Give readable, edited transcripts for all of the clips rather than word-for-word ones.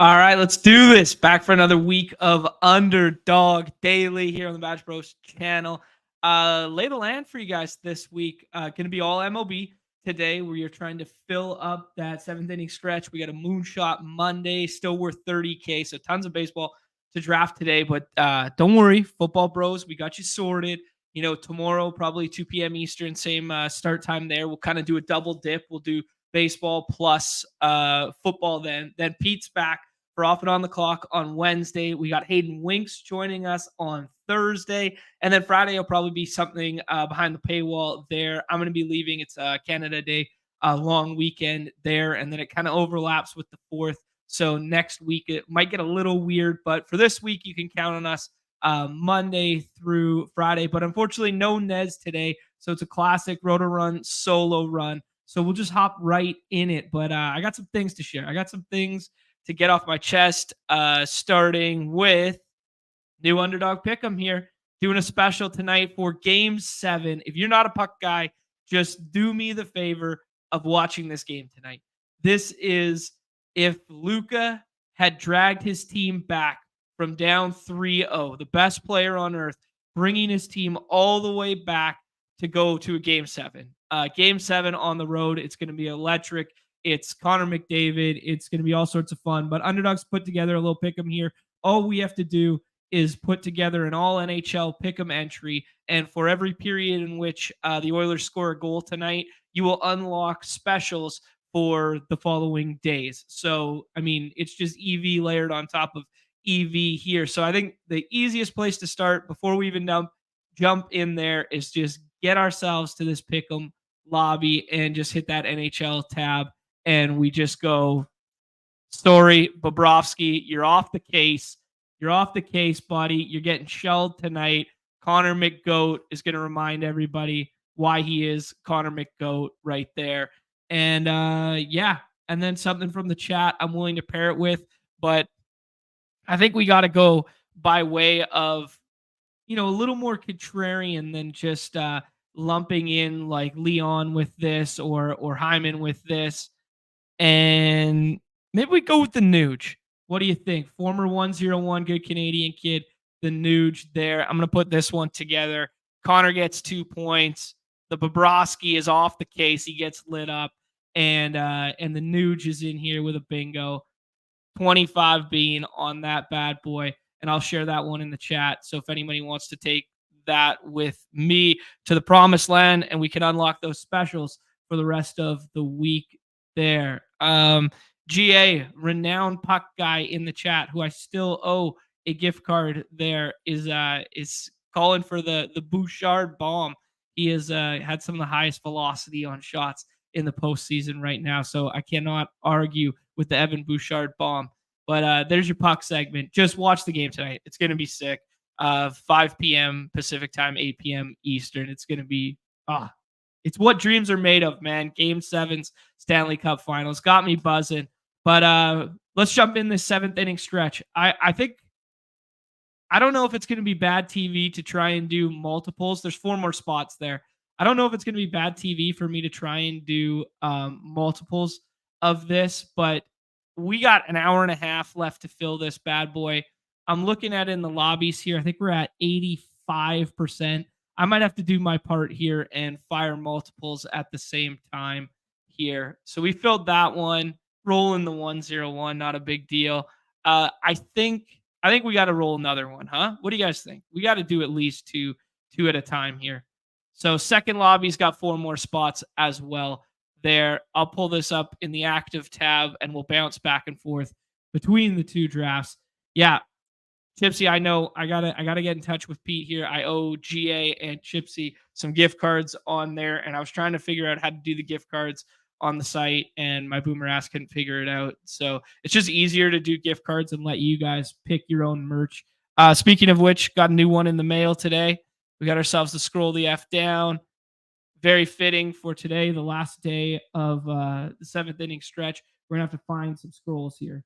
All right, let's do this. Back for another week of Underdog Daily here on the Badge Bros channel. Lay the land for you guys this week. Going to be all MLB today. We are trying to fill up that seventh inning stretch. We got a Moonshot Monday, still worth 30K. So tons of baseball to draft today. But don't worry, football bros, we got you sorted. Tomorrow, probably 2 p.m. Eastern, same start time there. We'll kind of do a double dip. We'll do baseball plus football then. Then Pete's back for Off and On the Clock on Wednesday. We got Hayden Winks joining us on Thursday. And then Friday will probably be something behind the paywall there. I'm going to be leaving. It's Canada Day, long weekend there. And then it kind of overlaps with the 4th. So next week, it might get a little weird. But for this week, you can count on us Monday through Friday. But unfortunately, no Nez today. So it's a classic Roto Run solo run. So we'll just hop right in it. But I got some things to share. I got some things to get off my chest, starting with new Underdog Pick'em here. Doing a special tonight for Game 7. If you're not a puck guy, just do me the favor of watching this game tonight. This is if Luka had dragged his team back from down 3-0, the best player on earth, bringing his team all the way back to go to a Game 7. Game 7 on the road. It's going to be electric. It's Connor McDavid. It's going to be all sorts of fun. But Underdogs put together a little pick'em here. All we have to do is put together an all NHL pick'em entry. And for every period in which the Oilers score a goal tonight, you will unlock specials for the following days. So, I mean, it's just EV layered on top of EV here. So I think the easiest place to start before we even jump in there is just get ourselves to this pick'em lobby and just hit that NHL tab. And we just go, sorry, Bobrovsky, you're off the case. You're off the case, buddy. You're getting shelled tonight. Connor McGoat is going to remind everybody why he is Connor McGoat right there. And yeah, and then something from the chat I'm willing to pair it with. But I think we got to go by way of, a little more contrarian than just lumping in like Leon with this or Hyman with this. And maybe we go with the Nuge. What do you think? Former 101 good Canadian kid, the Nuge there. I'm going to put this one together. Connor gets 2 points. The Bobrovsky is off the case. He gets lit up. And the Nuge is in here with a bingo. 25 being on that bad boy. And I'll share that one in the chat. So if anybody wants to take that with me to the promised land and we can unlock those specials for the rest of the week there. GA, renowned puck guy in the chat, who I still owe a gift card there, is calling for the Bouchard bomb. He has had some of the highest velocity on shots in the postseason right now, so I cannot argue with the Evan Bouchard bomb. But there's your puck segment. Just watch the game tonight. It's going to be sick. 5 p.m. Pacific time, 8 p.m. Eastern. It's going to be it's what dreams are made of, man. Game 7's Stanley Cup Finals got me buzzing. But let's jump in this 7th inning stretch. I think I don't know if it's going to be bad TV to try and do multiples. There's 4 more spots there. I don't know if it's going to be bad TV for me to try and do multiples of this, but we got an hour and a half left to fill this bad boy. I'm looking at it in the lobbies here. I think we're at 85%. I might have to do my part here and fire multiples at the same time here. So we filled that one, rolling the 101, not a big deal. I think we got to roll another one, huh? What do you guys think? We got to do at least two at a time here. So second lobby's got 4 more spots as well there. I'll pull this up in the active tab and we'll bounce back and forth between the 2 drafts. Yeah. Chipsy, I know I gotta get in touch with Pete here. I owe GA and Chipsy some gift cards on there, and I was trying to figure out how to do the gift cards on the site, and my boomer ass couldn't figure it out. So it's just easier to do gift cards and let you guys pick your own merch. Speaking of which, got a new one in the mail today. We got ourselves the Scroll the F Down. Very fitting for today, the last day of the 7th inning stretch. We're gonna have to find some scrolls here.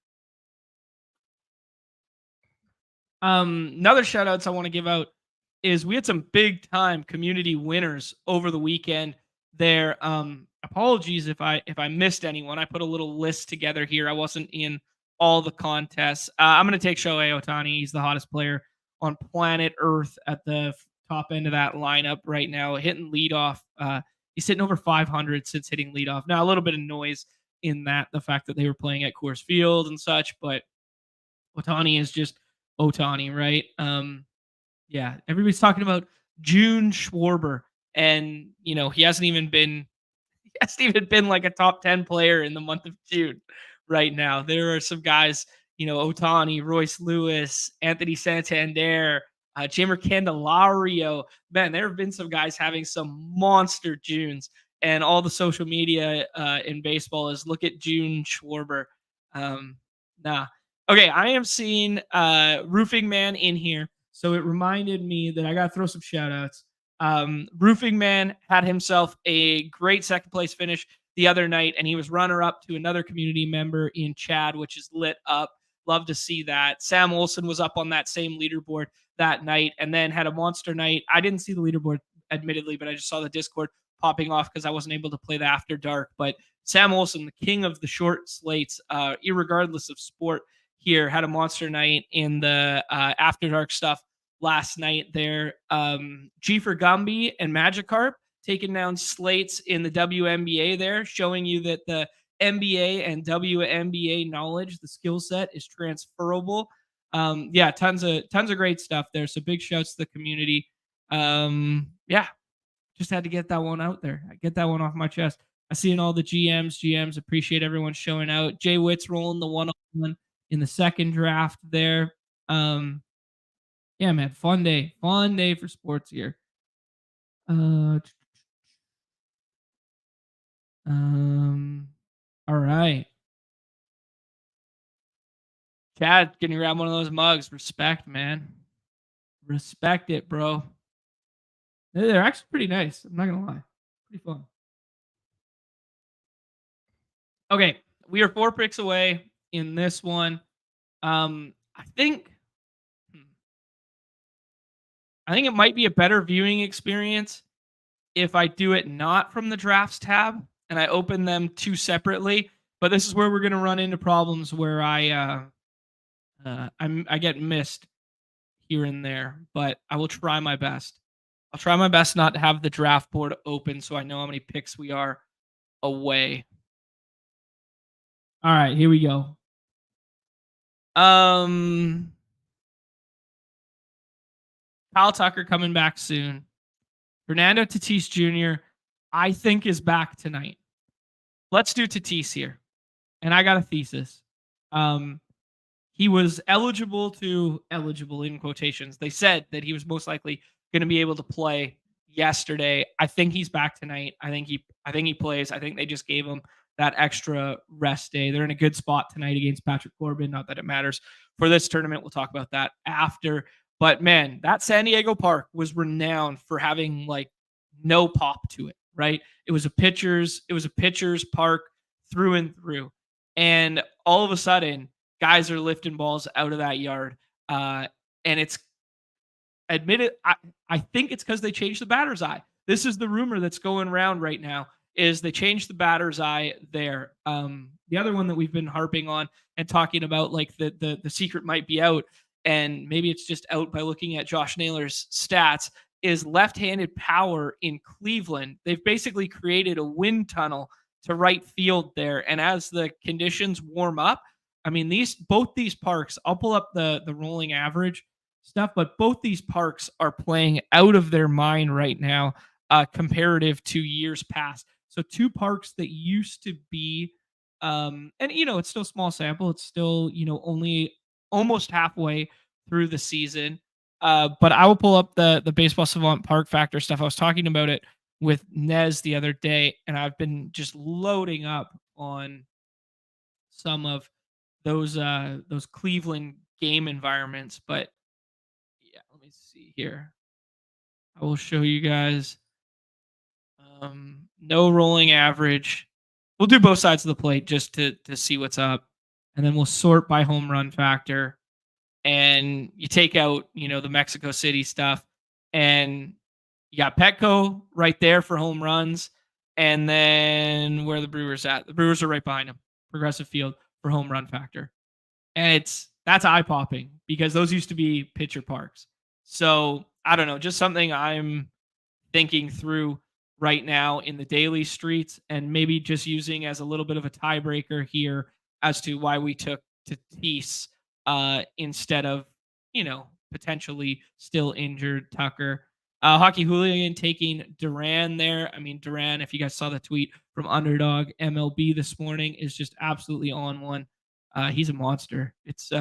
Another shout outs I want to give out is we had some big time community winners over the weekend there. Apologies if I missed anyone. I put a little list together here. I wasn't in all the contests. I'm going to take Shohei Ohtani. He's the hottest player on planet Earth at the top end of that lineup right now, hitting leadoff. He's hitting over 500 since hitting leadoff. Now, a little bit of noise in that, the fact that they were playing at Coors Field and such, but Ohtani is just Ohtani, right? Yeah, everybody's talking about June Schwarber, and he hasn't even been like a top 10 player in the month of June right now. There are some guys, Otani, Royce Lewis, Anthony Santander, Jamer Candelario. Man, there have been some guys having some monster Junes, and all the social media in baseball is look at June Schwarber. Nah. Okay, I am seeing Roofing Man in here. So it reminded me that I got to throw some shout outs. Roofing Man had himself a great second place finish the other night, and he was runner up to another community member in Chad, which is lit up. Love to see that. Sam Olson was up on that same leaderboard that night and then had a monster night. I didn't see the leaderboard, admittedly, but I just saw the Discord popping off because I wasn't able to play the After Dark. But Sam Olson, the king of the short slates, irregardless of sport, here had a monster night in the After Dark stuff last night there. G for Gumby and Magikarp taking down slates in the WNBA there, showing you that the NBA and WNBA knowledge, the skill set is transferable. Yeah, tons of great stuff there. So big shouts to the community. Yeah, just had to get that one out there. I get that one off my chest. I see in all the GMs appreciate everyone showing out. Jay Witt's rolling the 1-on-1 in the second draft there. Yeah, man, fun day for sports here. All right. Chad, can you grab one of those mugs? Respect, man. Respect it, bro. They're actually pretty nice. I'm not gonna lie. Pretty fun. Okay, we are 4 picks away in this one. I think it might be a better viewing experience if I do it not from the drafts tab and I open them 2 separately. But this is where we're going to run into problems where I get missed here and there. But I will try my best. I'll try my best not to have the draft board open so I know how many picks we are away. All right, here we go. Kyle Tucker coming back soon. Fernando Tatis Jr., I think, is back tonight. Let's do Tatis here. And I got a thesis. He was eligible in quotations. They said that he was most likely going to be able to play yesterday. I think he's back tonight. I think he plays. I think they just gave him that extra rest day. They're in a good spot tonight against Patrick Corbin. Not that it matters for this tournament. We'll talk about that after. But man, that San Diego Park was renowned for having like no pop to it, right? It was a pitcher's park through and through. And all of a sudden, guys are lifting balls out of that yard. And it's admitted, I think it's because they changed the batter's eye. This is the rumor that's going around right now, is they changed the batter's eye there. The other one that we've been harping on and talking about, like the secret might be out, and maybe it's just out by looking at Josh Naylor's stats, is left-handed power in Cleveland. They've basically created a wind tunnel to right field there. And as the conditions warm up, I mean, both these parks, I'll pull up the rolling average stuff, but both these parks are playing out of their mind right now, comparative to years past. So 2 parks that used to be, and it's still small sample. It's still, only almost halfway through the season. But I will pull up the Baseball Savant Park Factor stuff. I was talking about it with Nez the other day, and I've been just loading up on some of those Cleveland game environments. But yeah, let me see here. I will show you guys. No rolling average. We'll do both sides of the plate just to see what's up, and then we'll sort by home run factor. And you take out, the Mexico City stuff, and you got Petco right there for home runs. And then where are the Brewers at? The Brewers are right behind them. Progressive Field for home run factor. And that's eye popping because those used to be pitcher parks. So I don't know, just something I'm thinking through right now in the daily streets, and maybe just using as a little bit of a tiebreaker here as to why we took Tatis instead of, potentially still injured Tucker. Hockey Hooligan taking Duran there. I mean, Duran, if you guys saw the tweet from Underdog MLB this morning, is just absolutely on one. He's a monster. It's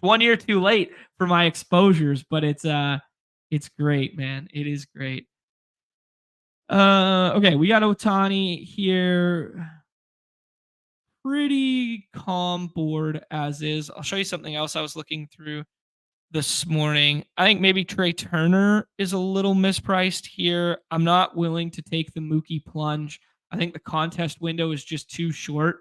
1 year too late for my exposures, but it's great, man. It is great. Okay, we got Otani here. Pretty calm board as is. I'll show you something else I was looking through this morning. I think maybe Trey Turner is a little mispriced here. I'm not willing to take the Mookie plunge. I think the contest window is just too short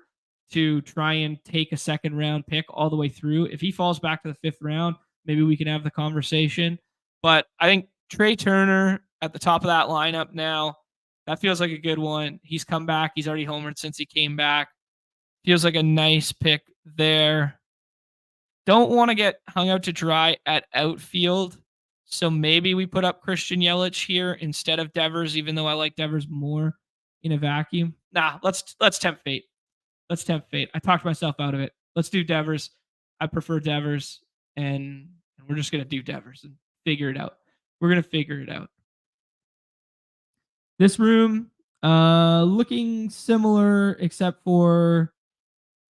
to try and take a second round pick all the way through. If he falls back to the fifth round, maybe we can have the conversation. But I think Trey Turner at the top of that lineup now, that feels like a good one. He's come back. He's already homered since he came back. Feels like a nice pick there. Don't want to get hung out to dry at outfield. So maybe we put up Christian Yelich here instead of Devers, even though I like Devers more in a vacuum. Nah, let's tempt fate. Let's tempt fate. I talked myself out of it. Let's do Devers. I prefer Devers, and we're just gonna do Devers and figure it out. We're gonna figure it out. This room, looking similar, except for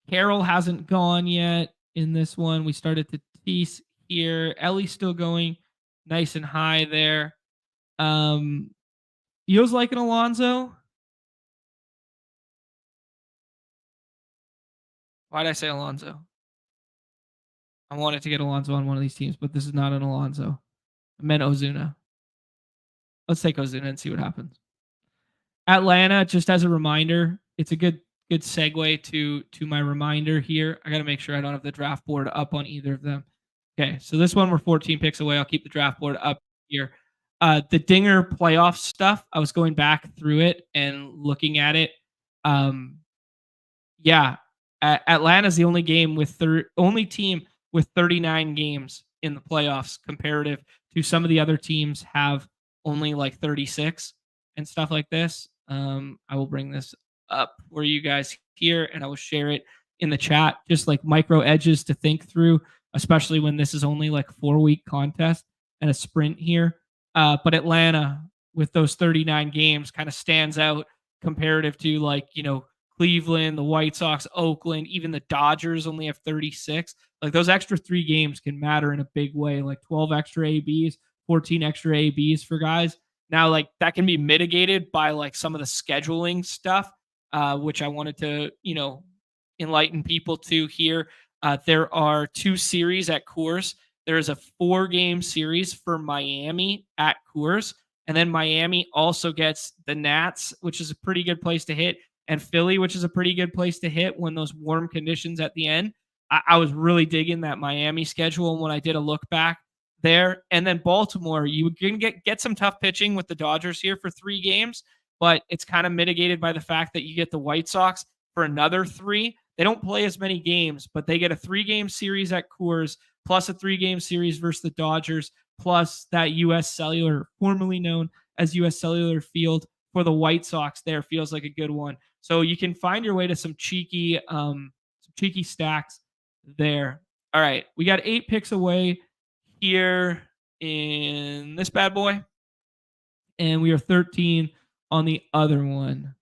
Carroll hasn't gone yet in this one. We started Tatis here. Ellie's still going nice and high there. Feels like an Alonso. Why did I say Alonso? I wanted to get Alonso on one of these teams, but this is not an Alonso. I meant Ozuna. Let's take Ozuna and see what happens. Atlanta, just as a reminder, it's a good segue to my reminder here. I got to make sure I don't have the draft board up on either of them. Okay, so this one we're 14 picks away. I'll keep the draft board up here. The Dinger playoff stuff, I was going back through it and looking at it. Yeah, Atlanta's the only team with 39 games in the playoffs, comparative to some of the other teams have only like 36 and stuff like this. I will bring this up for you guys here, and I will share it in the chat. Just like micro edges to think through, especially when this is only like 4-week contest and a sprint here. But Atlanta with those 39 games kind of stands out comparative to like, Cleveland, the White Sox, Oakland, even the Dodgers only have 36. Like those extra 3 games can matter in a big way, like 12 extra ABs, 14 extra ABs for guys. Now, like that can be mitigated by like some of the scheduling stuff, which I wanted to, enlighten people to here. There are 2 series at Coors. There is a 4-game series for Miami at Coors. And then Miami also gets the Nats, which is a pretty good place to hit, and Philly, which is a pretty good place to hit when those warm conditions at the end. I was really digging that Miami schedule when I did a look back there. And then Baltimore, you can get some tough pitching with the Dodgers here for 3 games, but it's kind of mitigated by the fact that you get the White Sox for another 3. They don't play as many games, but they get a 3-game series at Coors, plus a 3-game series versus the Dodgers, plus that U.S. Cellular, formerly known as U.S. Cellular Field for the White Sox there feels like a good one. So you can find your way to some cheeky stacks there. All right, we got 8 picks away here in this bad boy, and we are 13 on the other one.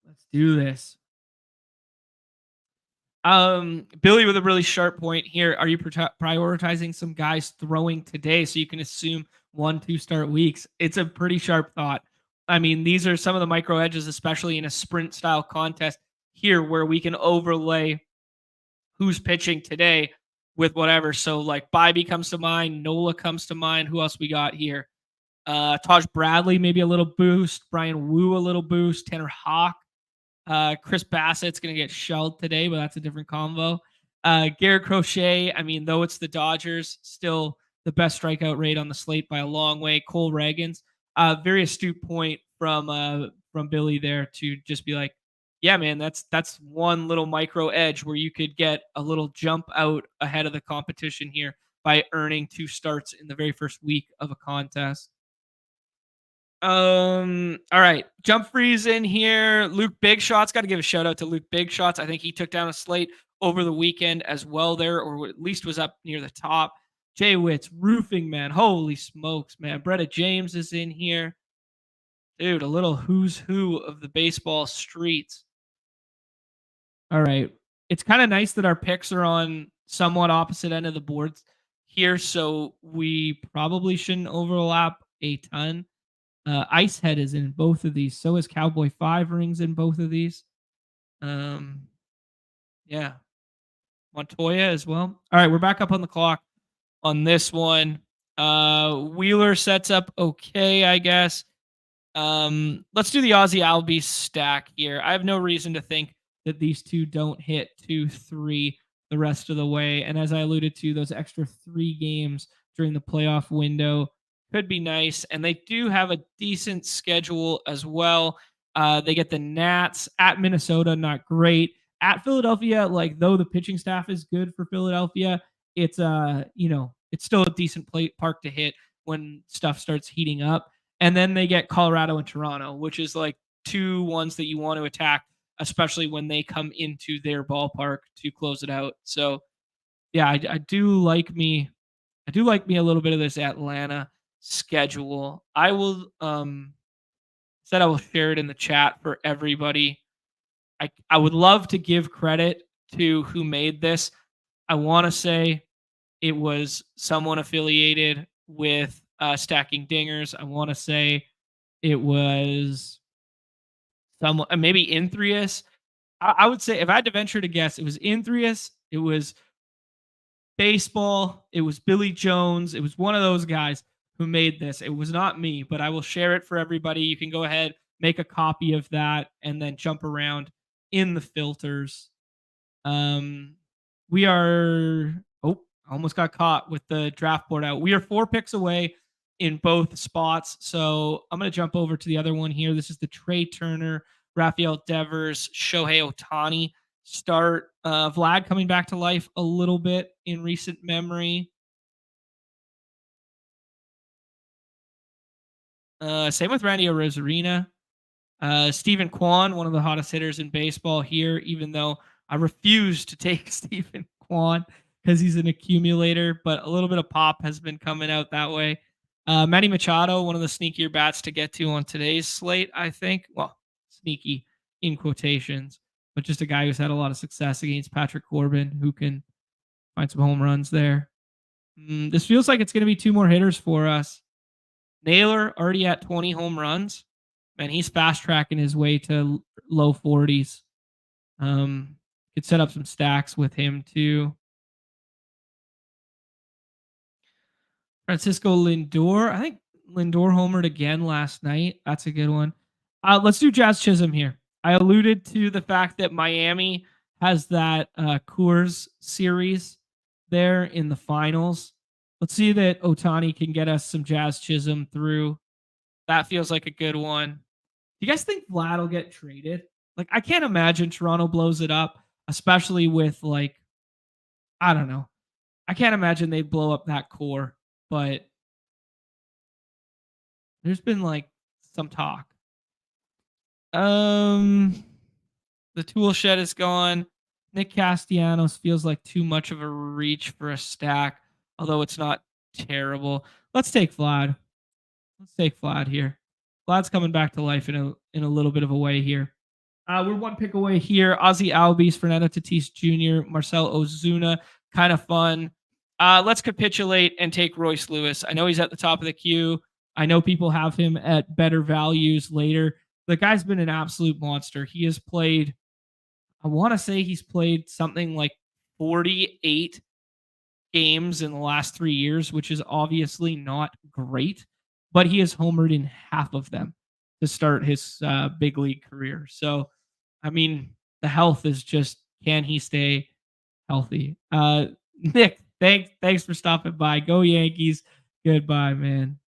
Let's do this. Billy with a really sharp point here. Are you prioritizing some guys throwing today so you can assume 1-2 start weeks? It's a pretty sharp thought. I mean, these are some of the micro edges, especially in a sprint style contest here where we can overlay who's pitching today with whatever. So like Bybee comes to mind, Nola comes to mind. Who else we got here? Taj Bradley, maybe a little boost. Brian Wu, a little boost. Tanner Hawk. Chris Bassett's going to get shelled today, but that's a different combo. Garrett Crochet, I mean, though it's the Dodgers, still the best strikeout rate on the slate by a long way. Cole Reagans, very astute point from from Billy there to just be like, yeah, man, that's one little micro edge where you could get a little jump out ahead of the competition here by earning 2 starts in the very first week of a contest. All right. Jump freeze in here. Luke Big Shots. Got to give a shout out to Luke Big Shots. I think he took down a slate over the weekend as well there, or at least was up near the top. Jay Witt's Roofing Man. Holy smokes, man. Bretta James is in here. Dude, a little who's who of the baseball streets. All right. It's kind of nice that our picks are on somewhat opposite end of the boards here, so we probably shouldn't overlap a ton. Icehead is in both of these. So is Cowboy 5 Rings in both of these. Um, yeah. Montoya as well. All right, we're back up on the clock on this one. Wheeler sets up okay, I guess. Let's do the Ozzy Albies stack here. I have no reason to think that these two don't hit 2-3 the rest of the way. And as I alluded to, those extra 3 games during the playoff window could be nice. And they do have a decent schedule as well. They get the Nats at Minnesota, not great. At Philadelphia, like though the pitching staff is good for Philadelphia, it's it's still a decent park to hit when stuff starts heating up. And then they get Colorado and Toronto, which is like 2 ones that you want to attack, especially when they come into their ballpark to close it out. So yeah, I do like me. I do like me a little bit of this Atlanta schedule. I will said I will share it in the chat for everybody. I would love to give credit to who made this. I want to say it was someone affiliated with Stacking Dingers. I want to say it was someone, maybe Inthrius. I would say if I had to venture to guess, it was Inthrius. It was Baseball. It was Billy Jones. It was one of those guys who made this. It was not me, but I will share it for everybody. You can go ahead, make a copy of that, and then jump around in the filters. We are almost got caught with the draft board out. We are 4 picks away in both spots. So I'm going to jump over to the other one here. This is the Trey Turner, Rafael Devers, Shohei Ohtani start. Vlad coming back to life a little bit in recent memory. Same with Randy Arozarena. Stephen Kwan, one of the hottest hitters in baseball here, even though I refuse to take Stephen Kwan because he's an accumulator, but a little bit of pop has been coming out that way. Manny Machado, one of the sneakier bats to get to on today's slate, I think. Well, sneaky in quotations, but just a guy who's had a lot of success against Patrick Corbin, who can find some home runs there. This feels like it's going to be 2 more hitters for us. Naylor already at 20 home runs. Man, he's fast tracking his way to low 40s. Could set up some stacks with him too. Francisco Lindor. I think Lindor homered again last night. That's a good one. Let's do Jazz Chisholm here. I alluded to the fact that Miami has that Coors series there in the finals. Let's see that Ohtani can get us some Jazz Chisholm through. That feels like a good one. Do you guys think Vlad will get traded? Like, I can't imagine Toronto blows it up, especially with like, I don't know. I can't imagine they'd blow up that core, but there's been like some talk. The tool shed is gone. Nick Castellanos feels like too much of a reach for a stack, although it's not terrible. Let's take Vlad. Let's take Vlad here. Vlad's coming back to life in a little bit of a way here. We're 1 pick away here. Ozzy Albies, Fernando Tatis Jr., Marcel Ozuna. Kind of fun. Let's capitulate and take Royce Lewis. I know he's at the top of the queue. I know people have him at better values later. The guy's been an absolute monster. He has played, I want to say he's played something like 48 games in the last 3 years, which is obviously not great, but he has homered in half of them to start his big league career. So, I mean, the health is just, can he stay healthy? Nick, thanks for stopping by. Go Yankees. Goodbye, man.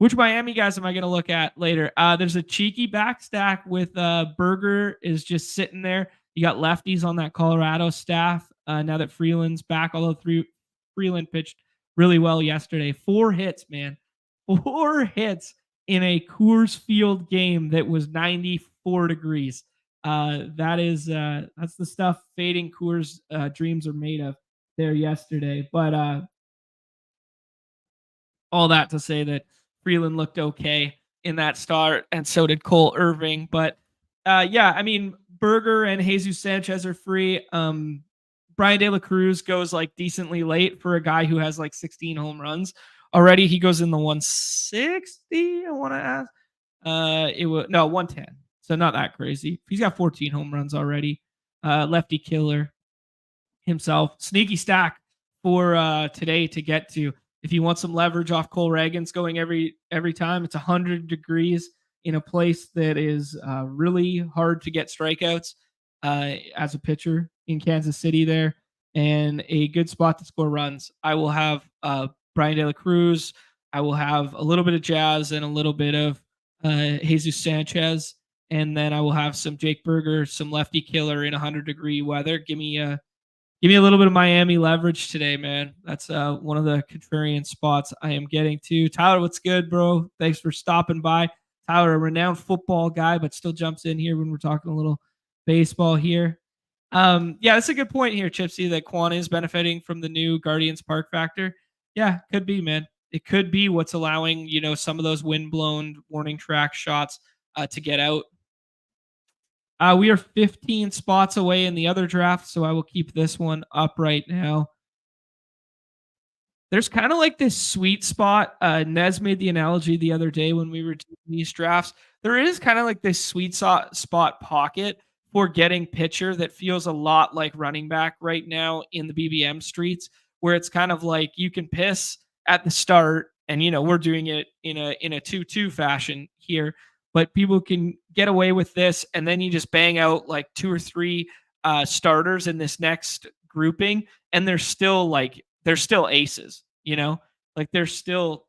Which Miami guys am I going to look at later? There's a cheeky back stack with Berger is just sitting there. You got lefties on that Colorado staff now that Freeland's back, although Freeland pitched really well yesterday. 4 hits, man. 4 hits in a Coors Field game that was 94 degrees. That's the stuff fading Coors dreams are made of there yesterday. But all that to say that Freeland looked okay in that start, and so did Cole Irving. But yeah, I mean, Berger and Jesus Sanchez are free. Brian De La Cruz goes like decently late for a guy who has like 16 home runs already. He goes in the 160. I want to ask. It was no 110, so not that crazy. He's got 14 home runs already. Lefty killer himself. Sneaky stack for today to get to. If you want some leverage off Cole Reagans going every time, it's 100 degrees in a place that is really hard to get strikeouts as a pitcher in Kansas City there, and a good spot to score runs. I will have Brian De La Cruz. I will have a little bit of Jazz and a little bit of Jesus Sanchez, and then I will have some Jake Berger, some lefty killer in 100-degree weather. Give me a little bit of Miami leverage today, man. That's one of the contrarian spots I am getting to. Tyler, what's good, bro? Thanks for stopping by. Tyler, a renowned football guy, but still jumps in here when we're talking a little baseball here. Yeah, that's a good point here, Chipsy, that Quan is benefiting from the new Guardians Park factor. Yeah, could be, man. It could be what's allowing, some of those wind-blown warning track shots to get out. We are 15 spots away in the other draft, so I will keep this one up right now. There's kind of like this sweet spot. Nez made the analogy the other day when we were doing these drafts. There is kind of like this sweet spot pocket for getting pitcher that feels a lot like running back right now in the BBM streets, where it's kind of like you can piss at the start, and we're doing it in a 2-2 fashion here, but people can get away with this, and then you just bang out like 2 or 3 starters in this next grouping, and they're still aces, like they're still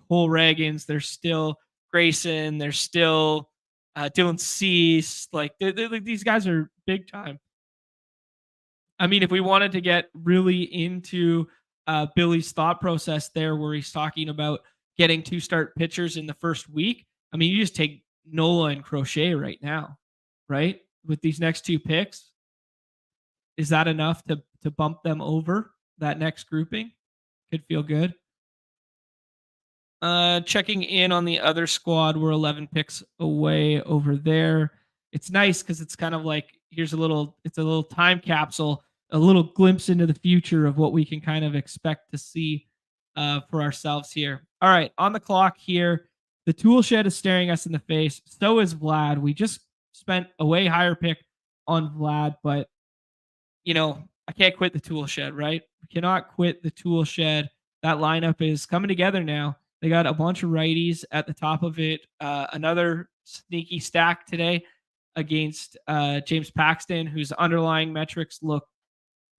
Cole Reagans, they're still Grayson, they're still Dylan Cease, like these guys are big time. I mean, if we wanted to get really into Billy's thought process there, where he's talking about getting 2 start pitchers in the first week, I mean, you just take Nola and Crochet right now, right? With these next 2 picks, is that enough to bump them over that next grouping? Could feel good. Checking in on the other squad, we're 11 picks away over there. It's nice because it's kind of like it's a little time capsule, a little glimpse into the future of what we can kind of expect to see for ourselves here. All right, on the clock here. The tool shed is staring us in the face. So is Vlad. We just spent a way higher pick on Vlad, but I can't quit the tool shed, right? We cannot quit the tool shed. That lineup is coming together now. They got a bunch of righties at the top of it. Another sneaky stack today against James Paxton, whose underlying metrics look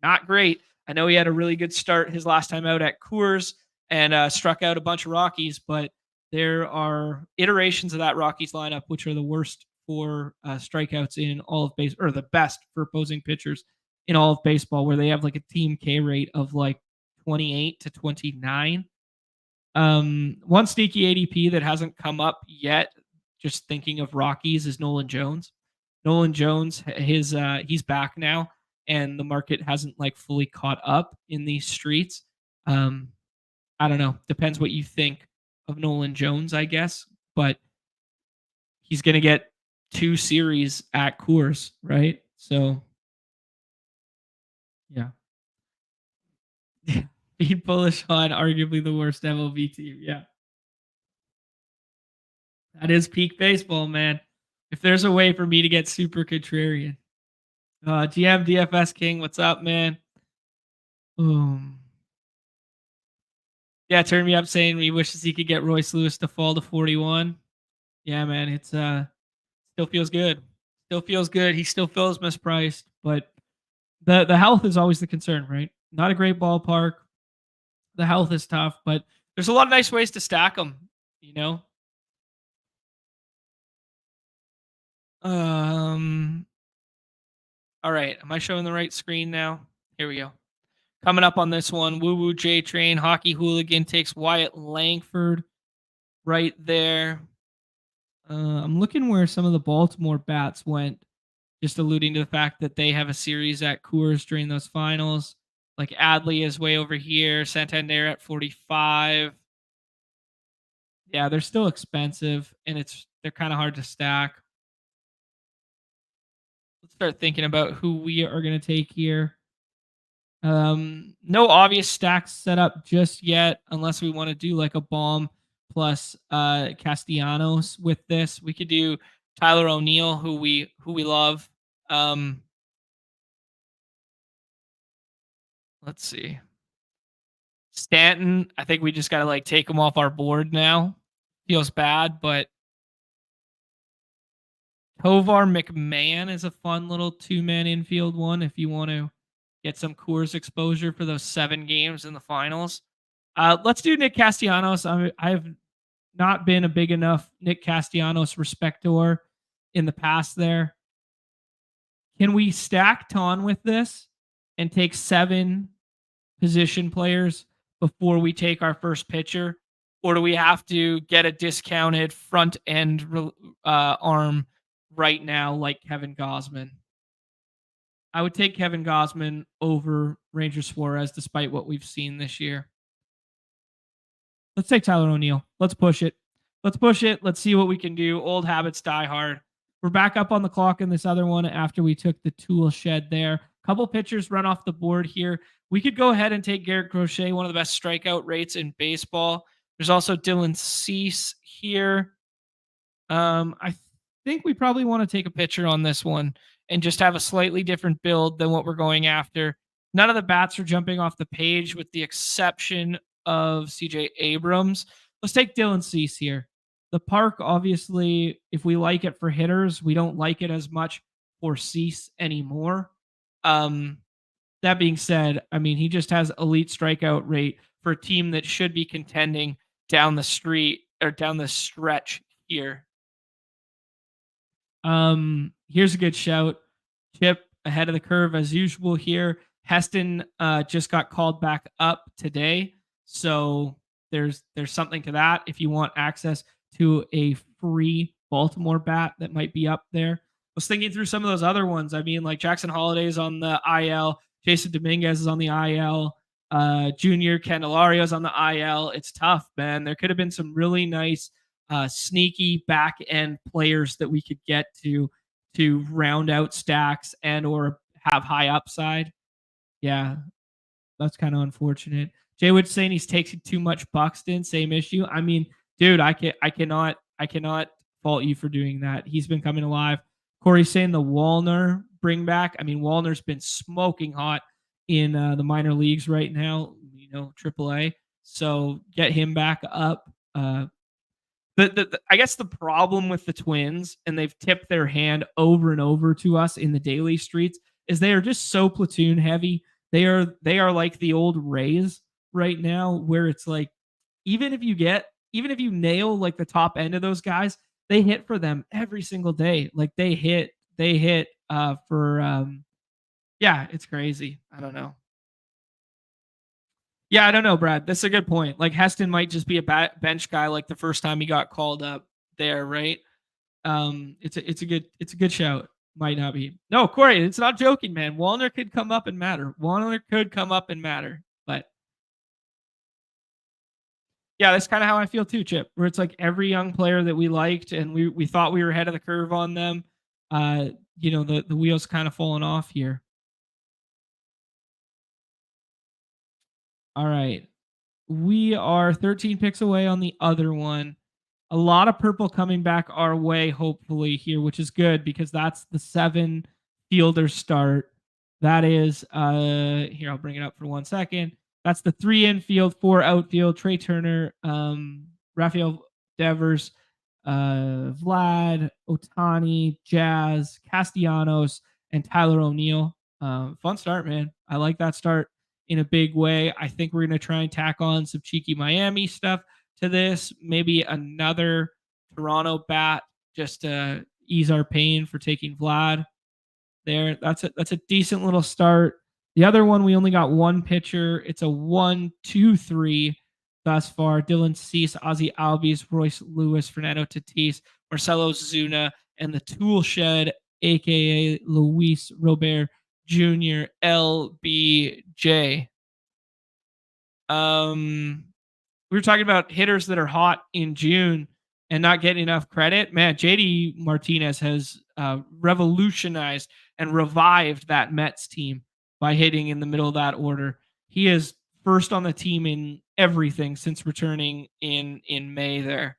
not great. I know he had a really good start his last time out at Coors and struck out a bunch of Rockies, but there are iterations of that Rockies lineup which are the worst for strikeouts in all of base, or the best for opposing pitchers in all of baseball, where they have like a team K rate of like 28 to 29. One sneaky ADP that hasn't come up yet, just thinking of Rockies, is Nolan Jones. Nolan Jones, he's back now, and the market hasn't like fully caught up in these streets. I don't know. Depends what you think of Nolan Jones, I guess, but he's going to get 2 series at Coors, right? So, yeah. Beat bullish on arguably the worst MLB team. Yeah. That is peak baseball, man. If there's a way for me to get super contrarian. GM DFS King, what's up, man? Yeah, turn me up saying he wishes he could get Royce Lewis to fall to 41. Yeah, man, it's still feels good. Still feels good. He still feels mispriced, but the health is always the concern, right? Not a great ballpark. The health is tough, but there's a lot of nice ways to stack them. you know? Um, all right. Am I showing the right screen now? Here we go. Coming up on this one, Woo Woo J Train, Hockey Hooligan takes Wyatt Langford right there. I'm looking where some of the Baltimore bats went, just alluding to the fact that they have a series at Coors during those finals. Like Adley is way over here, Santander at 45. Yeah, they're still expensive, and they're kind of hard to stack. Let's start thinking about who we are going to take here. No obvious stacks set up just yet, unless we want to do like a bomb plus Castellanos with this. We could do Tyler O'Neill, who we love. Let's see. Stanton, I think we just got to like take him off our board now. Feels bad, but Tovar McMahon is a fun little 2-man infield one if you want to get some Coors exposure for those 7 games in the finals. Let's do Nick Castellanos. I've not been a big enough Nick Castellanos respector in the past there. Can we stack Ton with this and take 7 position players before we take our first pitcher? Or do we have to get a discounted front end arm right now like Kevin Gausman? I would take Kevin Gausman over Ranger Suarez despite what we've seen this year. Let's take Tyler O'Neill. Let's push it. Let's see what we can do. Old habits die hard. We're back up on the clock in this other one after we took the tool shed there. Couple pitchers run off the board here. We could go ahead and take Garrett Crochet, one of the best strikeout rates in baseball. There's also Dylan Cease here. I think we probably want to take a pitcher on this one and just have a slightly different build than what we're going after. None of the bats are jumping off the page with the exception of CJ Abrams. Let's take Dylan Cease here. The park, obviously, if we like it for hitters, we don't like it as much for Cease anymore. That being said, I mean, he just has elite strikeout rate for a team that should be contending down the street or down the stretch here. Here's a good shout. Chip ahead of the curve as usual here. Heston just got called back up today. So there's something to that if you want access to a free Baltimore bat that might be up there. I was thinking through some of those other ones. I mean, like Jackson Holiday's on the IL, Jason Dominguez is on the IL, Junior Candelario's on the IL. It's tough, man. There could have been some really nice sneaky back end players that we could get to round out stacks and or have high upside. Yeah, that's kind of unfortunate. Jay Wood saying he's taking too much Buxton. Same issue. I mean, dude, I cannot fault you for doing that. He's been coming alive. Corey's saying the Wallner bring back. I mean, Wallner's been smoking hot in the minor leagues right now. You know, AAA. So get him back up. I guess the problem with the Twins, and they've tipped their hand over and over to us in the daily streets, is they are just so platoon heavy. They are like the old Rays right now, where it's like even if you nail like the top end of those guys, they hit for them every single day. Like they hit for yeah, it's crazy. I don't know. Yeah, I don't know, Brad. That's a good point. Like Heston might just be a bench guy like the first time he got called up there, right? It's a good shout. Might not be. No, Corey, it's not joking, man. Wallner could come up and matter. But yeah, that's kind of how I feel too, Chip. Where it's like every young player that we liked and we thought we were ahead of the curve on them. You know, the wheels kind of falling off here. All right. We are 13 picks away on the other one. A lot of purple coming back our way, hopefully, here, which is good because that's the 7 fielder start. That is, here, I'll bring it up for 1 second. That's the 3 infield, 4 outfield, Trey Turner, Rafael Devers, Vlad, Otani, Jazz, Castellanos, and Tyler O'Neill. Fun start, man. I like that start in a big way. I think we're going to try and tack on some cheeky Miami stuff to this. Maybe another Toronto bat just to ease our pain for taking Vlad there. That's a decent little start. The other one, we only got one pitcher. It's a 1-2-3 thus far. Dylan Cease, Ozzy Albies, Royce Lewis, Fernando Tatis, Marcelo Zuna, and the Tool Shed, aka Luis Robert Jr. LBJ. We were talking about hitters that are hot in June and not getting enough credit. Man, JD Martinez has revolutionized and revived that Mets team by hitting in the middle of that order. He is first on the team in everything since returning in May there.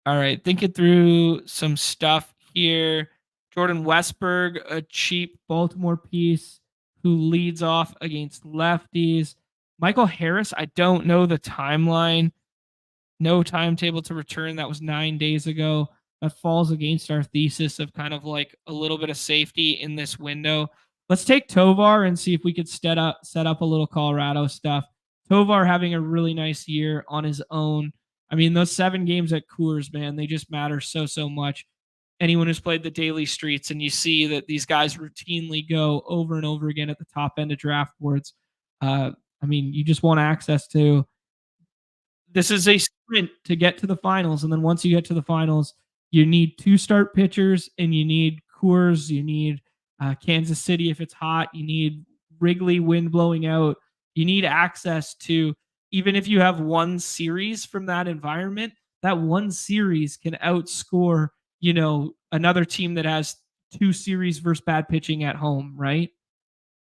All right, thinking through some stuff here. Jordan Westberg, a cheap Baltimore piece who leads off against lefties. Michael Harris, I don't know the timeline. No timetable to return. That was 9 days ago. That falls against our thesis of kind of like a little bit of safety in this window. Let's take Tovar and see if we could set up a little Colorado stuff. Tovar having a really nice year on his own. I mean, those 7 games at Coors, man, they just matter so much. Anyone who's played the daily streets and you see that these guys routinely go over and over again at the top end of draft boards. I mean, you just want access to. This is a sprint to get to the finals, and then once you get to the finals, you need 2 start pitchers, and you need Coors, you need Kansas City if it's hot, you need Wrigley wind blowing out, you need access to, even if you have one series from that environment, that one series can outscore, another team that has 2 series versus bad pitching at home, right?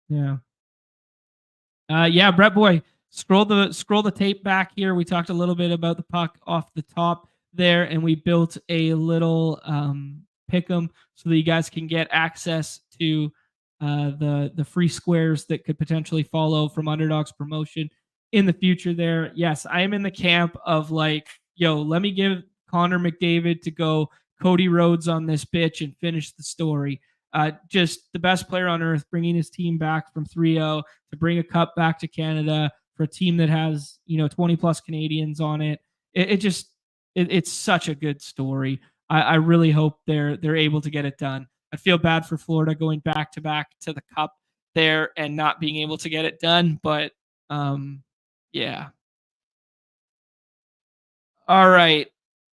Yeah. Yeah, Brett Boy, scroll the tape back here. We talked a little bit about the puck off the top there, and we built a little pick'em so that you guys can get access to the free squares that could potentially follow from Underdog's promotion in the future there. Yes, I am in the camp of like, let me give Connor McDavid to go Cody Rhodes on this bitch and finish the story. Just the best player on earth, bringing his team back from 3-0 to bring a cup back to Canada for a team that has 20 plus Canadians on it. It's such a good story. I really hope they're able to get it done. I feel bad for Florida going back to the cup there and not being able to get it done, but yeah. All right.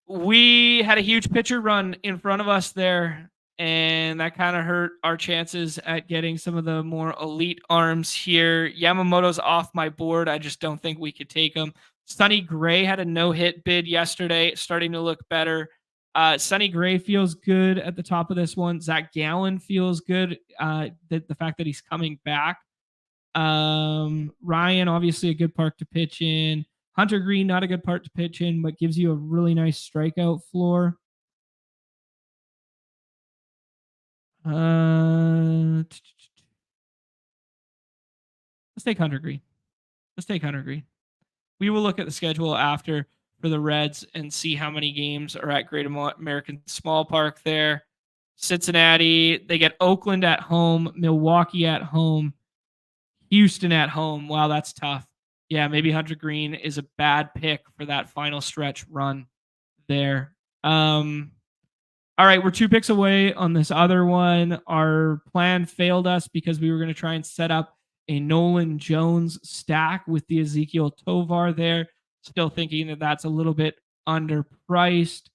We had a huge pitcher run in front of us there, and that kind of hurt our chances at getting some of the more elite arms here. Yamamoto's off my board. I just don't think we could take him. Sonny Gray had a no-hit bid yesterday, starting to look better. Sonny Gray feels good at the top of this one. Zach Gallen feels good. The fact that he's coming back. Ryan, obviously a good park to pitch in. Hunter Green, not a good part to pitch in, but gives you a really nice strikeout floor. Let's take Hunter Green. We will look at the schedule after for the Reds and see how many games are at Great American Small Park there. Cincinnati, they get Oakland at home, Milwaukee at home, Houston at home. Wow, that's tough. Yeah, maybe Hunter Green is a bad pick for that final stretch run there. All right, we're 2 picks away on this other one. Our plan failed us because we were going to try and set up a Nolan Jones stack with the Ezekiel Tovar there. Still thinking that that's a little bit underpriced.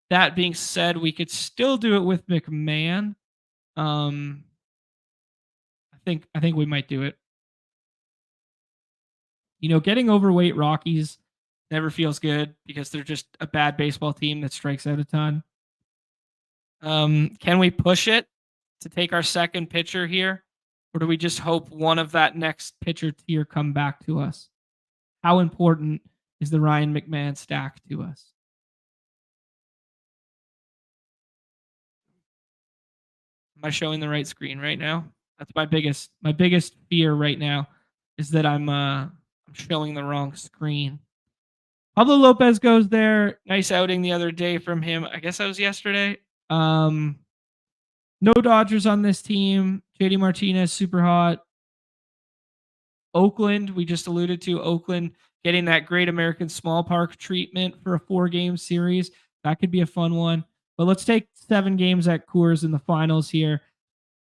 That being said, we could still do it with McMahon. I think we might do it. Getting overweight Rockies never feels good because they're just a bad baseball team that strikes out a ton. Can we push it to take our second pitcher here? Or do we just hope one of that next pitcher tier come back to us? How important is the Ryan McMahon stack to us? Am I showing the right screen right now? That's my biggest fear right now is that I'm showing the wrong screen. Pablo Lopez goes there. Nice outing the other day from him. I guess that was yesterday. No Dodgers on this team. JD Martinez, super hot. Oakland, we just alluded to Oakland getting that Great American Small Park treatment for a 4-game series. That could be a fun one. But let's take 7 games at Coors in the finals here.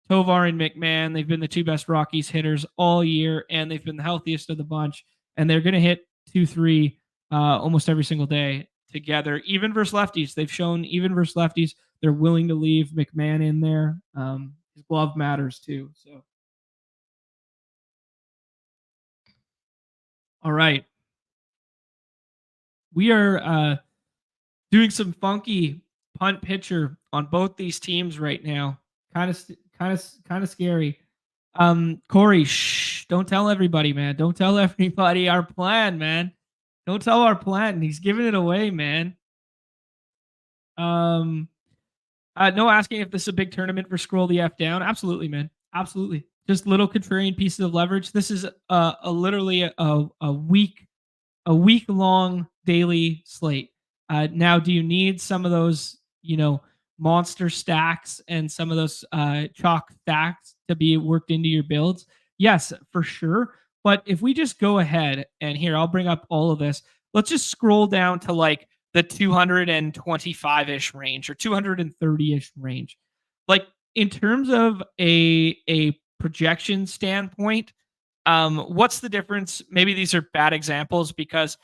Tovar and McMahon, they've been the two best Rockies hitters all year, and they've been the healthiest of the bunch. And they're going to hit 2-3 almost every single day together. Even versus lefties, they've shown even versus lefties, they're willing to leave McMahon in there. His glove matters too. So, all right, we are doing some funky punt pitcher on both these teams right now. Kind of scary. Corey, shh, don't tell everybody, man. Don't tell everybody our plan, man. Don't tell our plan. He's giving it away, man. Um, no asking if this is a big tournament for scroll the F down. Absolutely, man. Absolutely. Just little contrarian pieces of leverage. This is literally a week long daily slate. Now, do you need some of those, monster stacks and some of those chalk stacks to be worked into your builds? Yes, for sure. But if we just go ahead and here, I'll bring up all of this. Let's just scroll down to like the 225-ish range or 230-ish range. Like in terms of a projection standpoint, what's the difference? Maybe these are bad examples because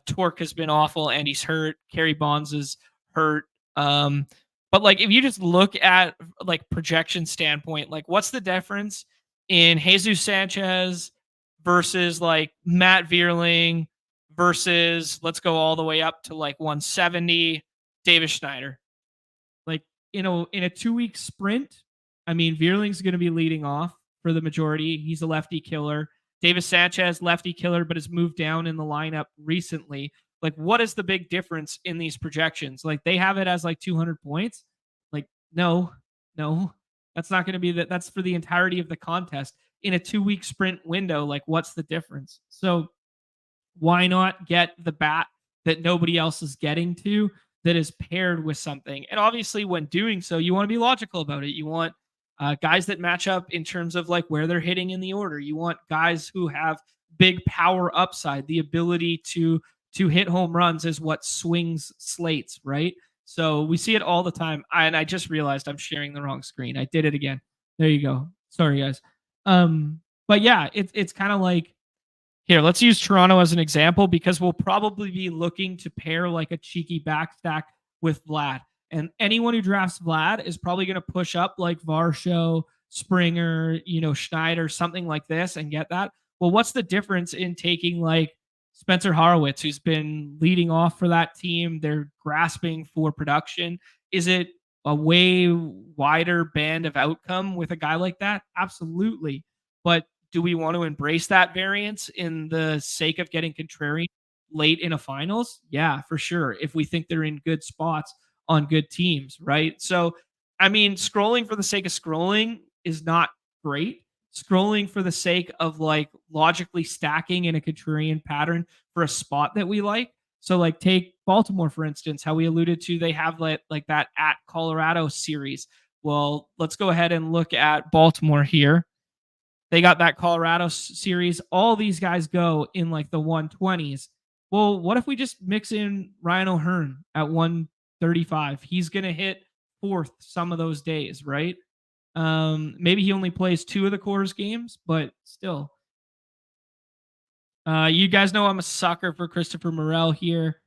Torque has been awful and he's hurt. Kerry Bonds is hurt. But like if you just look at like projection standpoint, like what's the difference in Jesus Sanchez versus like Matt Vierling versus let's go all the way up to like 170 Davis Schneider? Like in a 2-week sprint, I mean Vierling's going to be leading off for the majority. He's a lefty killer. Davis Sanchez, lefty killer, but has moved down in the lineup recently. Like, what is the big difference in these projections? Like, they have it as like 200 points. Like, no, that's not going to be that. That's for the entirety of the contest in a 2-week sprint window. Like, what's the difference? So, why not get the bat that nobody else is getting to that is paired with something? And obviously, when doing so, you want to be logical about it. You want guys that match up in terms of like where they're hitting in the order. You want guys who have big power upside. The ability to hit home runs is what swings slates, right? So we see it all the time. And I just realized I'm sharing the wrong screen. I did it again. There you go. Sorry, guys. But yeah, it's kind of like here. Let's use Toronto as an example because we'll probably be looking to pair like a cheeky backstack with Vlad. And anyone who drafts Vlad is probably going to push up like Varsho, Springer, Schneider, something like this and get that. Well, what's the difference in taking like Spencer Horowitz, who's been leading off for that team? They're grasping for production. Is it a way wider band of outcome with a guy like that? Absolutely. But do we want to embrace that variance in the sake of getting contrarian late in a finals? Yeah, for sure. If we think they're in good spots on good teams, right? So, I mean, scrolling for the sake of scrolling is not great. Scrolling for the sake of like logically stacking in a contrarian pattern for a spot that we like. So, like, take Baltimore, for instance, how we alluded to, they have like that at Colorado series. Well, let's go ahead and look at Baltimore here. They got that Colorado series. All these guys go in like the 120s. Well, what if we just mix in Ryan O'Hearn at 135? He's going to hit fourth some of those days, right? Maybe he only plays 2 of the Coors games, but still. You guys know I'm a sucker for Christopher Morel here,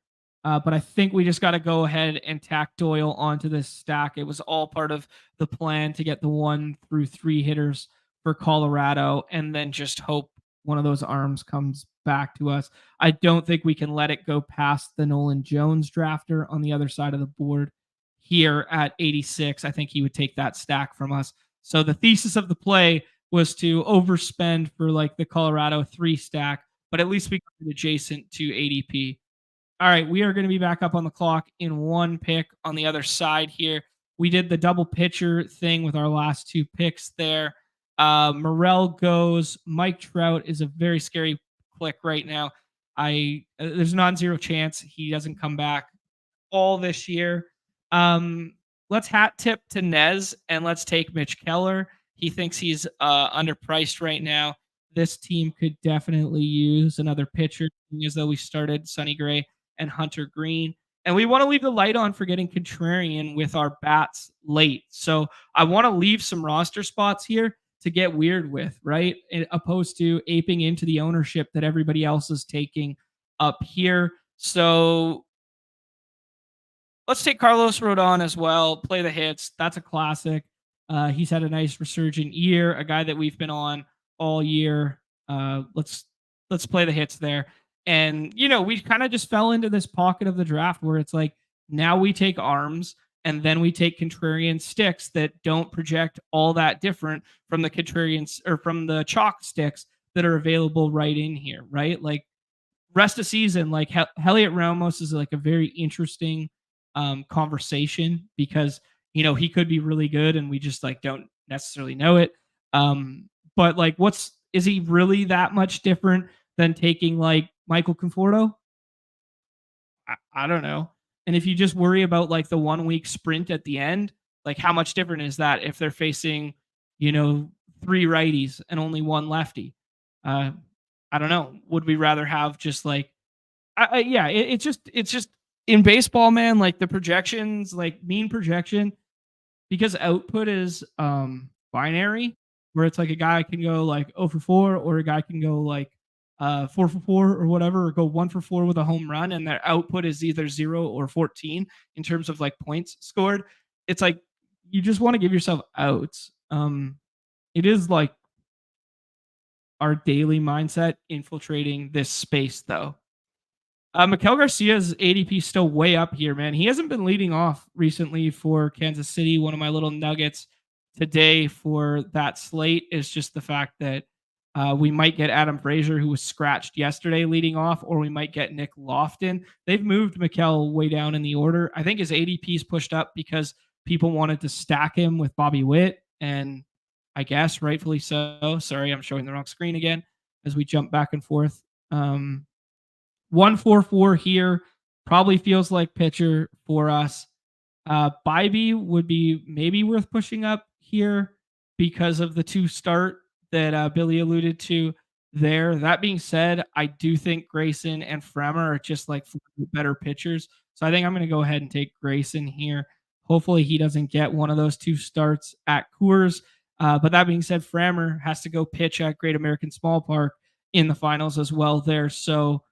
but I think we just got to go ahead and tack Doyle onto this stack. It was all part of the plan to get the 1 through 3 hitters for Colorado and then just hope one of those arms comes back to us. I don't think we can let it go past the Nolan Jones drafter on the other side of the board here at 86. I think he would take that stack from us. So the thesis of the play was to overspend for like the Colorado 3 stack, but at least we got adjacent to ADP. All right, we are going to be back up on the clock in 1 pick on the other side here. We did the double pitcher thing with our last 2 picks there. Morel goes. Mike Trout is a very scary click right now. There's non-zero chance he doesn't come back all this year. Let's hat tip to Nez and let's take Mitch Keller. He thinks he's underpriced right now. this team could definitely use another pitcher, seeing as though we started Sonny Gray and Hunter Green. And we want to leave the light on for getting contrarian with our bats late. So I want to leave some roster spots here to get weird with, right? Opposed to aping into the ownership that everybody else is taking up here. So let's take Carlos Rodon as well. Play the hits. That's a classic. He's had a nice resurgent year. A guy that we've been on all year. Let's play the hits there. And we kind of just fell into this pocket of the draft where it's like now we take arms and then we take contrarian sticks that don't project all that different from the contrarians or from the chalk sticks that are available right in here, right? Like rest of season, like Heliot Ramos is like a very interesting conversation because he could be really good and we just like don't necessarily know it. But like, is he really that much different than taking like Michael Conforto? I don't know. And if you just worry about like the 1 week sprint at the end, like how much different is that if they're facing, three righties and only one lefty? I don't know. Would we rather have just like, yeah, it's just in baseball, man, like the projections, like mean projection, because output is binary, where it's like a guy can go like 0 for 4 or a guy can go like 4 for 4 or whatever, or go 1 for 4 with a home run, and their output is either 0 or 14 in terms of like points scored. It's like you just want to give yourself outs. It is like our daily mindset infiltrating this space, though. Miguel Garcia's ADP still way up here, man. He hasn't been leading off recently for Kansas City. One of my little nuggets today for that slate is just the fact that we might get Adam Frazier, who was scratched yesterday, leading off, or we might get Nick Lofton. They've moved Miguel way down in the order. I think his ADP is pushed up because people wanted to stack him with Bobby Witt, and I guess rightfully so. Sorry, I'm showing the wrong screen again as we jump back and forth. 144 here probably feels like pitcher for us. Bybee would be maybe worth pushing up here because of the 2 start that Billy alluded to there. That being said, I do think Grayson and Fremer are just like better pitchers. So I think I'm going to go ahead and take Grayson here. Hopefully he doesn't get one of those 2 starts at Coors. But that being said, Fremer has to go pitch at Great American Small Park in the finals as well there. So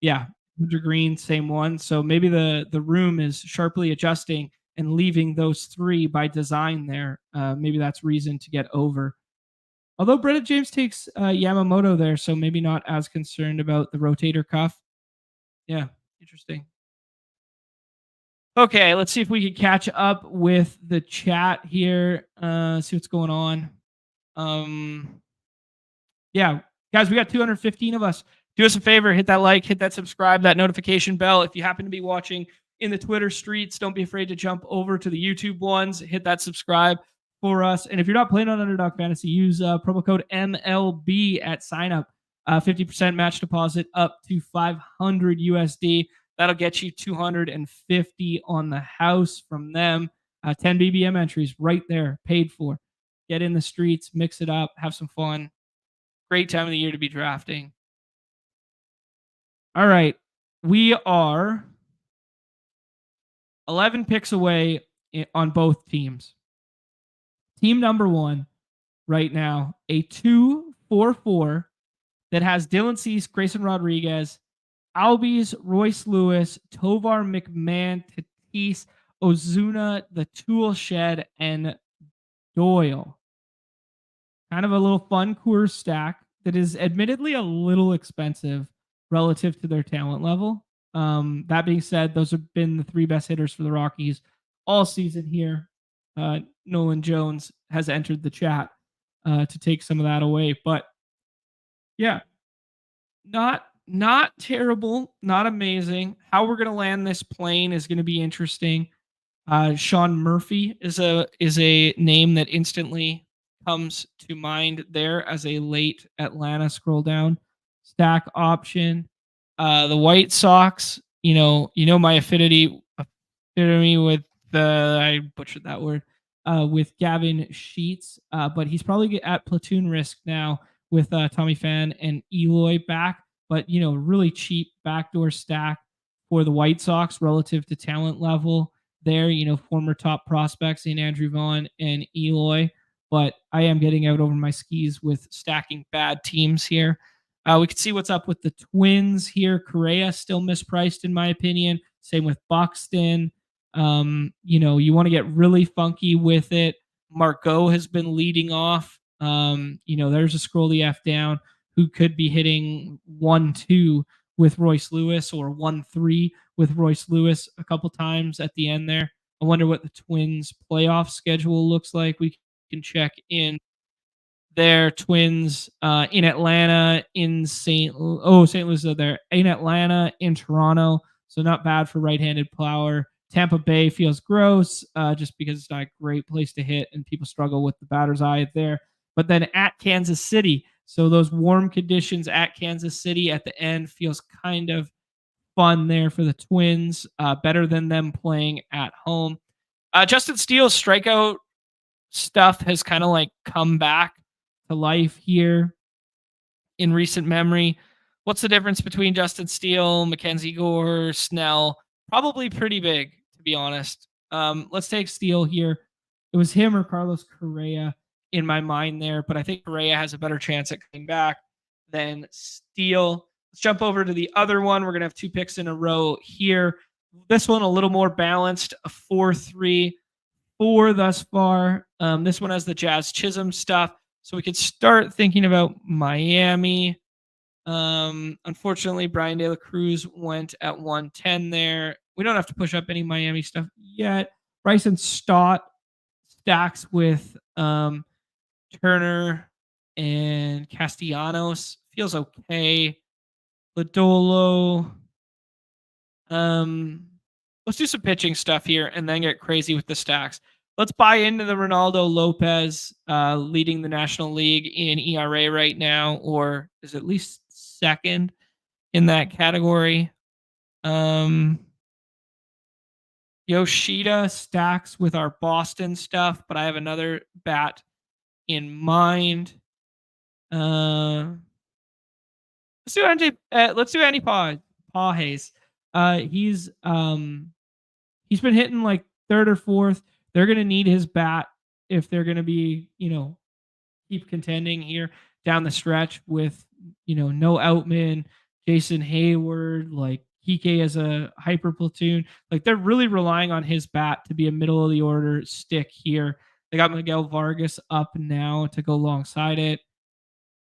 yeah, Hunter Green, same one. So maybe the room is sharply adjusting and leaving those 3 by design there. Maybe that's reason to get over. Although Brennan James takes Yamamoto there, so maybe not as concerned about the rotator cuff. Yeah, interesting. Okay, let's see if we can catch up with the chat here. See what's going on. Yeah, guys, we got 215 of us. Do us a favor, hit that like, hit that subscribe, that notification bell. If you happen to be watching in the Twitter streets, don't be afraid to jump over to the YouTube ones, hit that subscribe for us. And if you're not playing on Underdog Fantasy, use promo code MLB at sign up. 50% match deposit up to 500 USD. That'll get you 250 on the house from them. 10 BBM entries right there, paid for. Get in the streets, mix it up, have some fun. Great time of the year to be drafting. All right. We are 11 picks away on both teams. Team number 1 right now, a 2-4-4 that has Dylan Cease, Grayson Rodriguez, Albies, Royce Lewis, Tovar McMahon, Tatis, Ozuna, the Tool Shed, and Doyle. Kind of a little fun Coors stack that is admittedly a little expensive relative to their talent level. That being said, those have been the 3 best hitters for the Rockies all season here. Nolan Jones has entered the chat to take some of that away. But yeah, not terrible, not amazing. How we're going to land this plane is going to be interesting. Sean Murphy is a name that instantly comes to mind there as a late Atlanta scroll down stack option. The White Sox, my affinity with I butchered that word, with Gavin Sheets, but he's probably at platoon risk now with Tommy Pham and Eloy back, but really cheap backdoor stack for the White Sox relative to talent level there. Former top prospects in Andrew Vaughn and Eloy, but I am getting out over my skis with stacking bad teams here. We can see what's up with the Twins here. Correa still mispriced in my opinion. Same with Buxton. You want to get really funky with it. Margot has been leading off. There's a scroll the F down who could be hitting 1-2 with Royce Lewis or 1-3 with Royce Lewis a couple times at the end there. I wonder what the Twins playoff schedule looks like. We can check in their Twins in Atlanta, in St. Louis. They're in Atlanta, in Toronto. So not bad for right-handed power. Tampa Bay feels gross just because it's not a great place to hit and people struggle with the batter's eye there. But then at Kansas City, so those warm conditions at Kansas City at the end feels kind of fun there for the Twins, better than them playing at home. Justin Steele's strikeout stuff has kind of like come back to life here in recent memory. What's the difference between Justin Steele, Mackenzie Gore, Snell? Probably pretty big, to be honest. Let's take Steele here. It was him or Carlos Correa in my mind there, but I think Correa has a better chance at coming back than Steele. Let's jump over to the other one. We're going to have 2 picks in a row here. This one a little more balanced, a 4-3-4 thus far. This one has the Jazz Chisholm stuff, so we could start thinking about Miami. Unfortunately, Brian De La Cruz went at 110 there. We don't have to push up any Miami stuff yet. Bryson Stott stacks with Turner and Castellanos. Feels okay. Lodolo. Let's do some pitching stuff here and then get crazy with the stacks. Let's buy into the Ronaldo Lopez leading the National League in ERA right now, or is at least second in that category. Yoshida stacks with our Boston stuff, but I have another bat in mind. Let's do Andy Pages. He's been hitting like third or fourth. They're gonna need his bat if they're gonna be, keep contending here down the stretch with, no Outman, Jason Hayward, like Kike as a hyper platoon. Like they're really relying on his bat to be a middle of the order stick here. They got Miguel Vargas up now to go alongside it.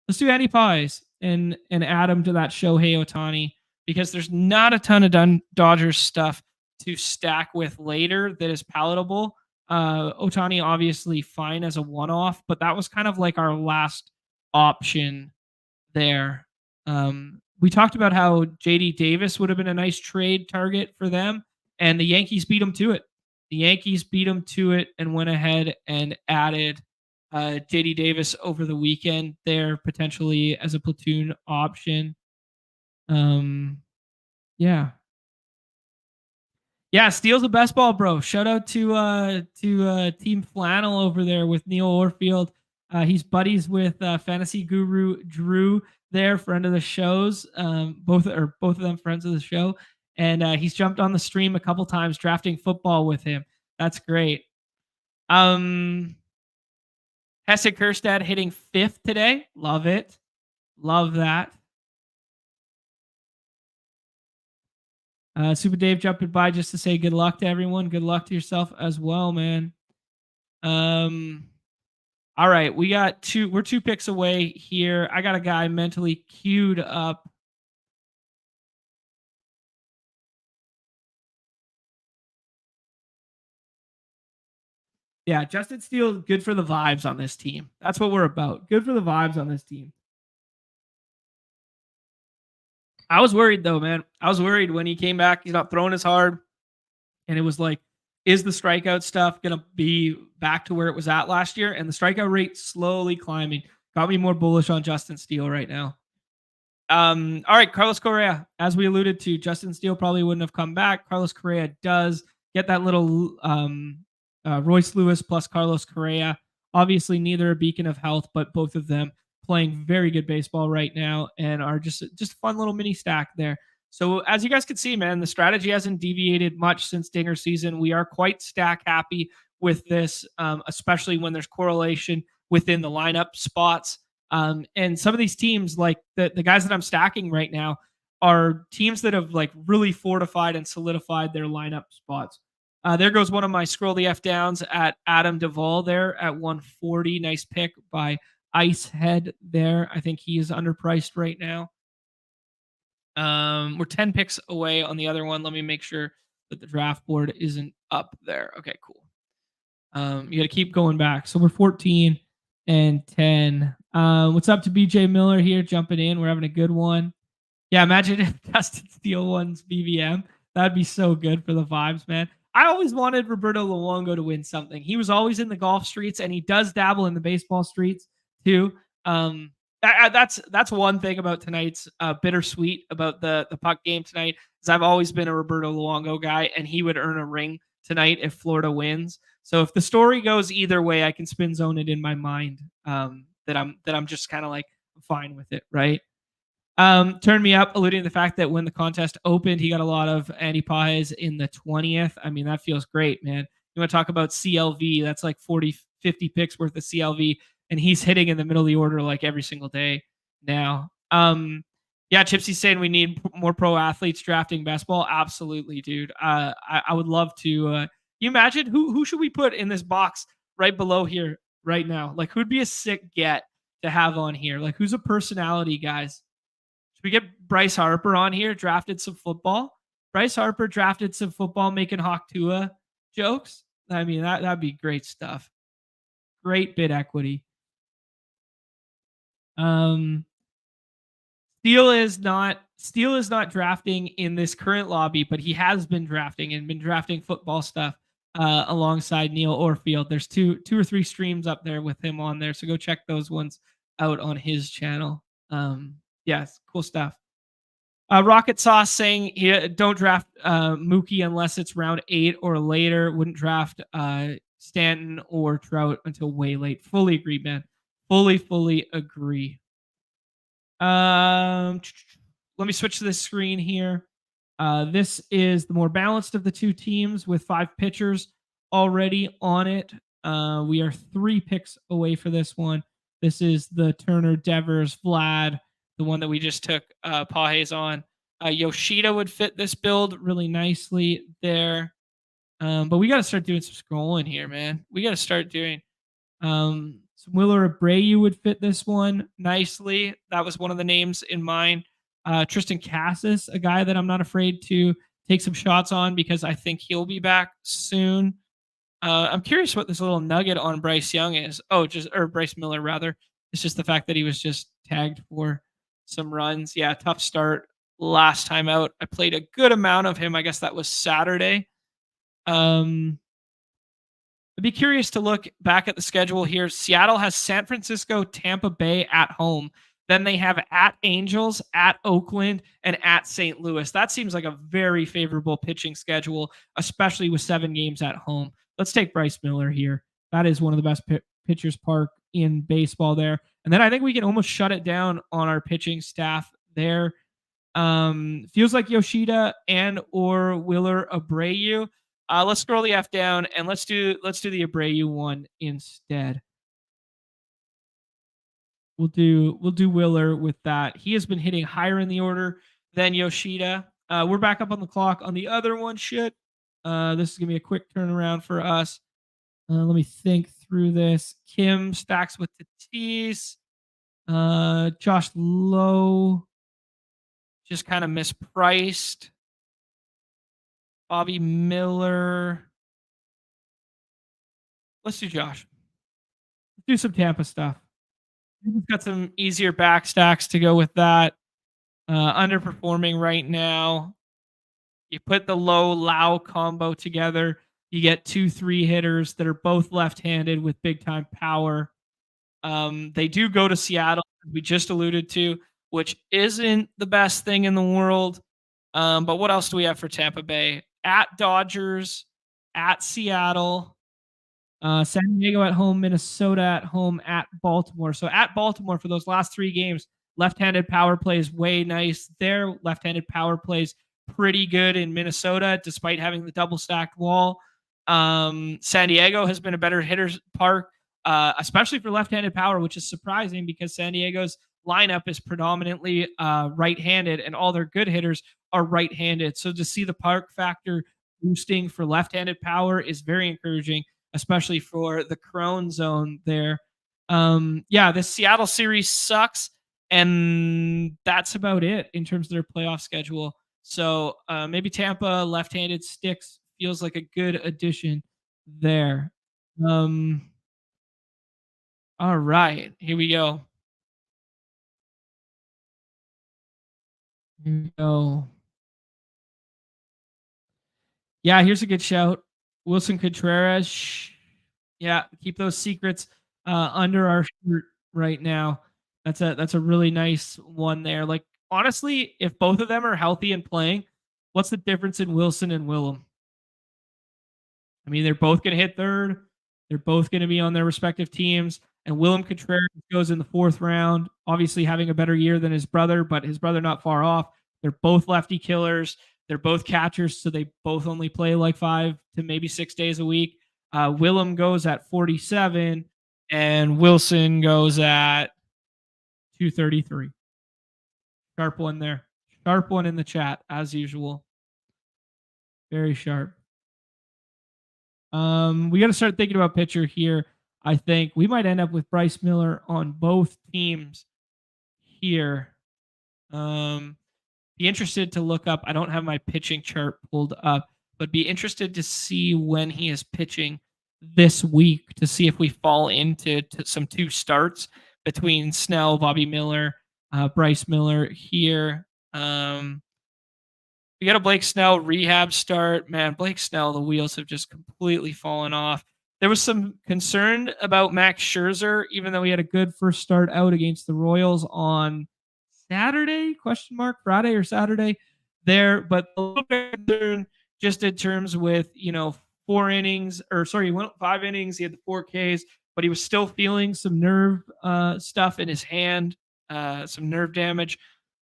Let's do Andy Pages and add him to that Shohei Ohtani, because there's not a ton of Dodgers stuff to stack with later that is palatable. Ohtani obviously fine as a one-off, but that was kind of like our last option there. We talked about how JD Davis would have been a nice trade target for them, and the Yankees beat them to it. The Yankees beat them to it and went ahead and added JD Davis over the weekend there, potentially as a platoon option. Yeah, Steele's the best ball, bro. Shout out to Team Flannel over there with Neil Orfield. He's buddies with fantasy guru Drew there, friend of the shows. Both of them friends of the show, and he's jumped on the stream a couple times drafting football with him. That's great. Hesse Kerstad hitting 5th today. Love it. Love that. Super Dave jumping by just to say good luck to everyone. Good luck to yourself as well, man. All right, we're 2 picks away here. I got a guy mentally queued up. Yeah, Justin Steele, good for the vibes on this team. That's what we're about. Good for the vibes on this team. I was worried though, man. I was worried when he came back. He's not throwing as hard. And it was like, is the strikeout stuff going to be back to where it was at last year? And the strikeout rate slowly climbing. Got me more bullish on Justin Steele right now. All right, Carlos Correa. As we alluded to, Justin Steele probably wouldn't have come back. Carlos Correa does get that little Royce Lewis plus Carlos Correa. Obviously, neither a beacon of health, but both of them playing very good baseball right now and are just a fun little mini stack there. So as you guys can see, man, the strategy hasn't deviated much since Dinger season. We are quite stack happy with this, especially when there's correlation within the lineup spots. And some of these teams, like the guys that I'm stacking right now, are teams that have like really fortified and solidified their lineup spots. There goes one of my scroll the F downs at Adam Duvall there at 140. Nice pick by Icehead there. I think he is underpriced right now. We're 10 picks away on the other one. Let me make sure that the draft board isn't up there. Okay, cool. You got to keep going back. So we're 14 and 10. What's up to BJ Miller here jumping in? We're having a good one. Yeah, imagine if Dustin Steele wins BBM. That'd be so good for the vibes, man. I always wanted Roberto Luongo to win something. He was always in the golf streets, and he does dabble in the baseball streets too. That's one thing about tonight's bittersweet about the puck game tonight is I've always been a Roberto Luongo guy, and he would earn a ring tonight if Florida wins. So if the story goes either way, I can spin zone it in my mind that I'm just kind of like fine with it, right? Turned me up, alluding to the fact that when the contest opened, he got a lot of Andy Pajes in the 20th. I mean, that feels great, man. You want to talk about CLV? That's like 40, 50 picks worth of CLV, and he's hitting in the middle of the order like every single day now. Yeah, Chipsy's saying we need more pro athletes drafting best ball. Absolutely, dude. I would love to. You imagine who should we put in this box right below here right now? Like, who'd be a sick get to have on here? Like, who's a personality, guys? We get Bryce Harper on here, drafted some football. Bryce Harper drafted some football, making Hawk Tua jokes. I mean, that'd be great stuff. Great bid equity. Steele is not drafting in this current lobby, but he has been drafting and been drafting football stuff alongside Neil Orfield. There's two or three streams up there with him on there, so go check those ones out on his channel. Yes, cool stuff. Rocket Sauce saying don't draft Mookie unless it's round 8 or later. Wouldn't draft Stanton or Trout until way late. Fully agree, man. Fully agree. Let me switch to this screen here. This is the more balanced of the two teams with 5 pitchers already on it. We are 3 picks away for this one. This is the Turner, Devers, Vlad, the one that we just took Pajes on. Yoshida would fit this build really nicely there. But we got to start doing some scrolling here, man. We got to start doing some Willer Abreu would fit this one nicely. That was one of the names in mind. Tristan Cassis, a guy that I'm not afraid to take some shots on because I think he'll be back soon. I'm curious what this little nugget on Bryce Young is. Or Bryce Miller rather. It's just the fact that he was just tagged for some runs. Yeah, tough start last time out. I played a good amount of him. I guess that was Saturday. I'd be curious to look back at the schedule here. Seattle has San Francisco, Tampa Bay at home. Then they have at Angels, at Oakland, and at St. Louis. That seems like a very favorable pitching schedule, especially with 7 games at home. Let's take Bryce Miller here. That is one of the best pitchers park in baseball there. And then I think we can almost shut it down on our pitching staff there. Feels like Yoshida and or Willer Abreu. Let's scroll the F down and let's do the Abreu one instead. We'll do Willer with that. He has been hitting higher in the order than Yoshida. We're back up on the clock on the other one. Shit. This is gonna be a quick turnaround for us. Let me think through this. Kim stacks with Tatis. Josh Lowe just kind of mispriced. Bobby Miller. Let's do Josh. Let's do some Tampa stuff. We've got some easier back stacks to go with that. Underperforming right now. You put the low-Lau combo together. You get 2-3 hitters that are both left-handed with big-time power. They do go to Seattle, as we just alluded to, which isn't the best thing in the world. But what else do we have for Tampa Bay? At Dodgers, at Seattle. San Diego at home, Minnesota at home, at Baltimore. So at Baltimore for those last 3 games, left-handed power plays way nice. Their left-handed power plays pretty good in Minnesota, despite having the double stacked wall. San Diego has been a better hitter's park, especially for left-handed power, which is surprising because San Diego's lineup is predominantly right-handed, and all their good hitters are right-handed. So to see the park factor boosting for left-handed power is very encouraging, especially for the Crone zone there. Yeah, this Seattle series sucks, and that's about it in terms of their playoff schedule. So maybe Tampa left-handed sticks feels like a good addition there. Um, all right, here we go. Here we go. Yeah, here's a good shout. Wilson Contreras. Yeah, keep those secrets under our shirt right now. That's a really nice one there. Like honestly, if both of them are healthy and playing, what's the difference in Wilson and Willem? I mean, they're both going to hit third. They're both going to be on their respective teams. And Willem Contreras goes in the 4th round, obviously having a better year than his brother, but his brother not far off. They're both lefty killers. They're both catchers, so they both only play like 5 to maybe 6 days a week. Willem goes at 47, and Wilson goes at 233. Sharp one there. Sharp one in the chat, as usual. Very sharp. We got to start thinking about pitcher here. I think we might end up with Bryce Miller on both teams here. Be interested to look up. I don't have my pitching chart pulled up, but be interested to see when he is pitching this week to see if we fall into some 2 starts between Snell, Bobby Miller, Bryce Miller here. We got a Blake Snell rehab start. Man, Blake Snell, the wheels have just completely fallen off. There was some concern about Max Scherzer, even though he had a good first start out against the Royals on Saturday, Friday or Saturday there, but a little bit concerned just in terms with, 4 innings, or sorry, he went 5 innings, he had the 4 Ks, but he was still feeling some nerve stuff in his hand, some nerve damage,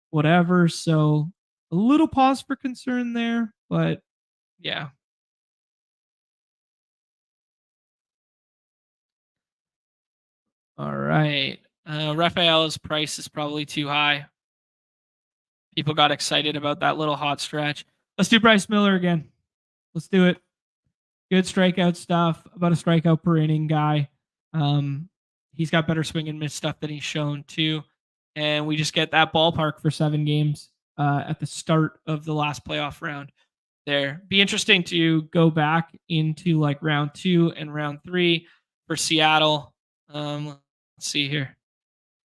whatever. So a little pause for concern there, but yeah. All right. Rafael's price is probably too high. People got excited about that little hot stretch. Let's do Bryce Miller again. Let's do it. Good strikeout stuff, about a strikeout per inning guy. He's got better swing and miss stuff than he's shown too. And we just get that ballpark for 7 games at the start of the last playoff round there. Be interesting to go back into like round 2 and round 3 for Seattle. Let's see here.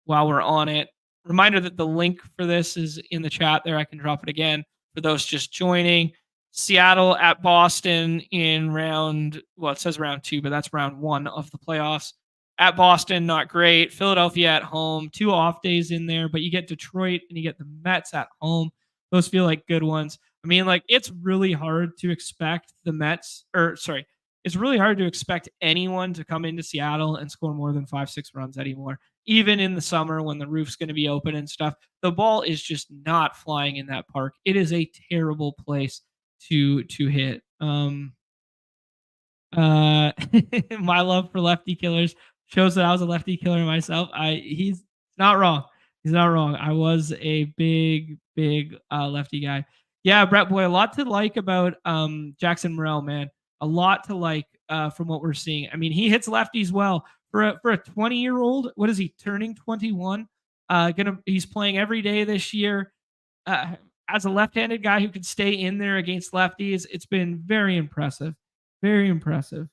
While we're on it, reminder that the link for this is in the chat there. I can drop it again for those just joining. Seattle at Boston in it says round 2, but that's round 1 of the playoffs. At Boston, not great. Philadelphia at home, 2 off days in there, but you get Detroit and you get the Mets at home. Those feel like good ones. I mean, like, it's really hard to expect it's really hard to expect anyone to come into Seattle and score more than 5-6 runs anymore. Even in the summer when the roof's going to be open and stuff, the ball is just not flying in that park. It is a terrible place to hit. My love for lefty killers shows that I was a lefty killer myself. He's not wrong. He's not wrong. I was a big lefty guy. Yeah, Brett Boy, a lot to like about Jackson Morrell, man. A lot to like from what we're seeing. I mean, he hits lefties well. For a 20-year-old, what is he, turning 21? He's playing every day this year. As a left-handed guy who can stay in there against lefties, it's been very impressive. Very impressive.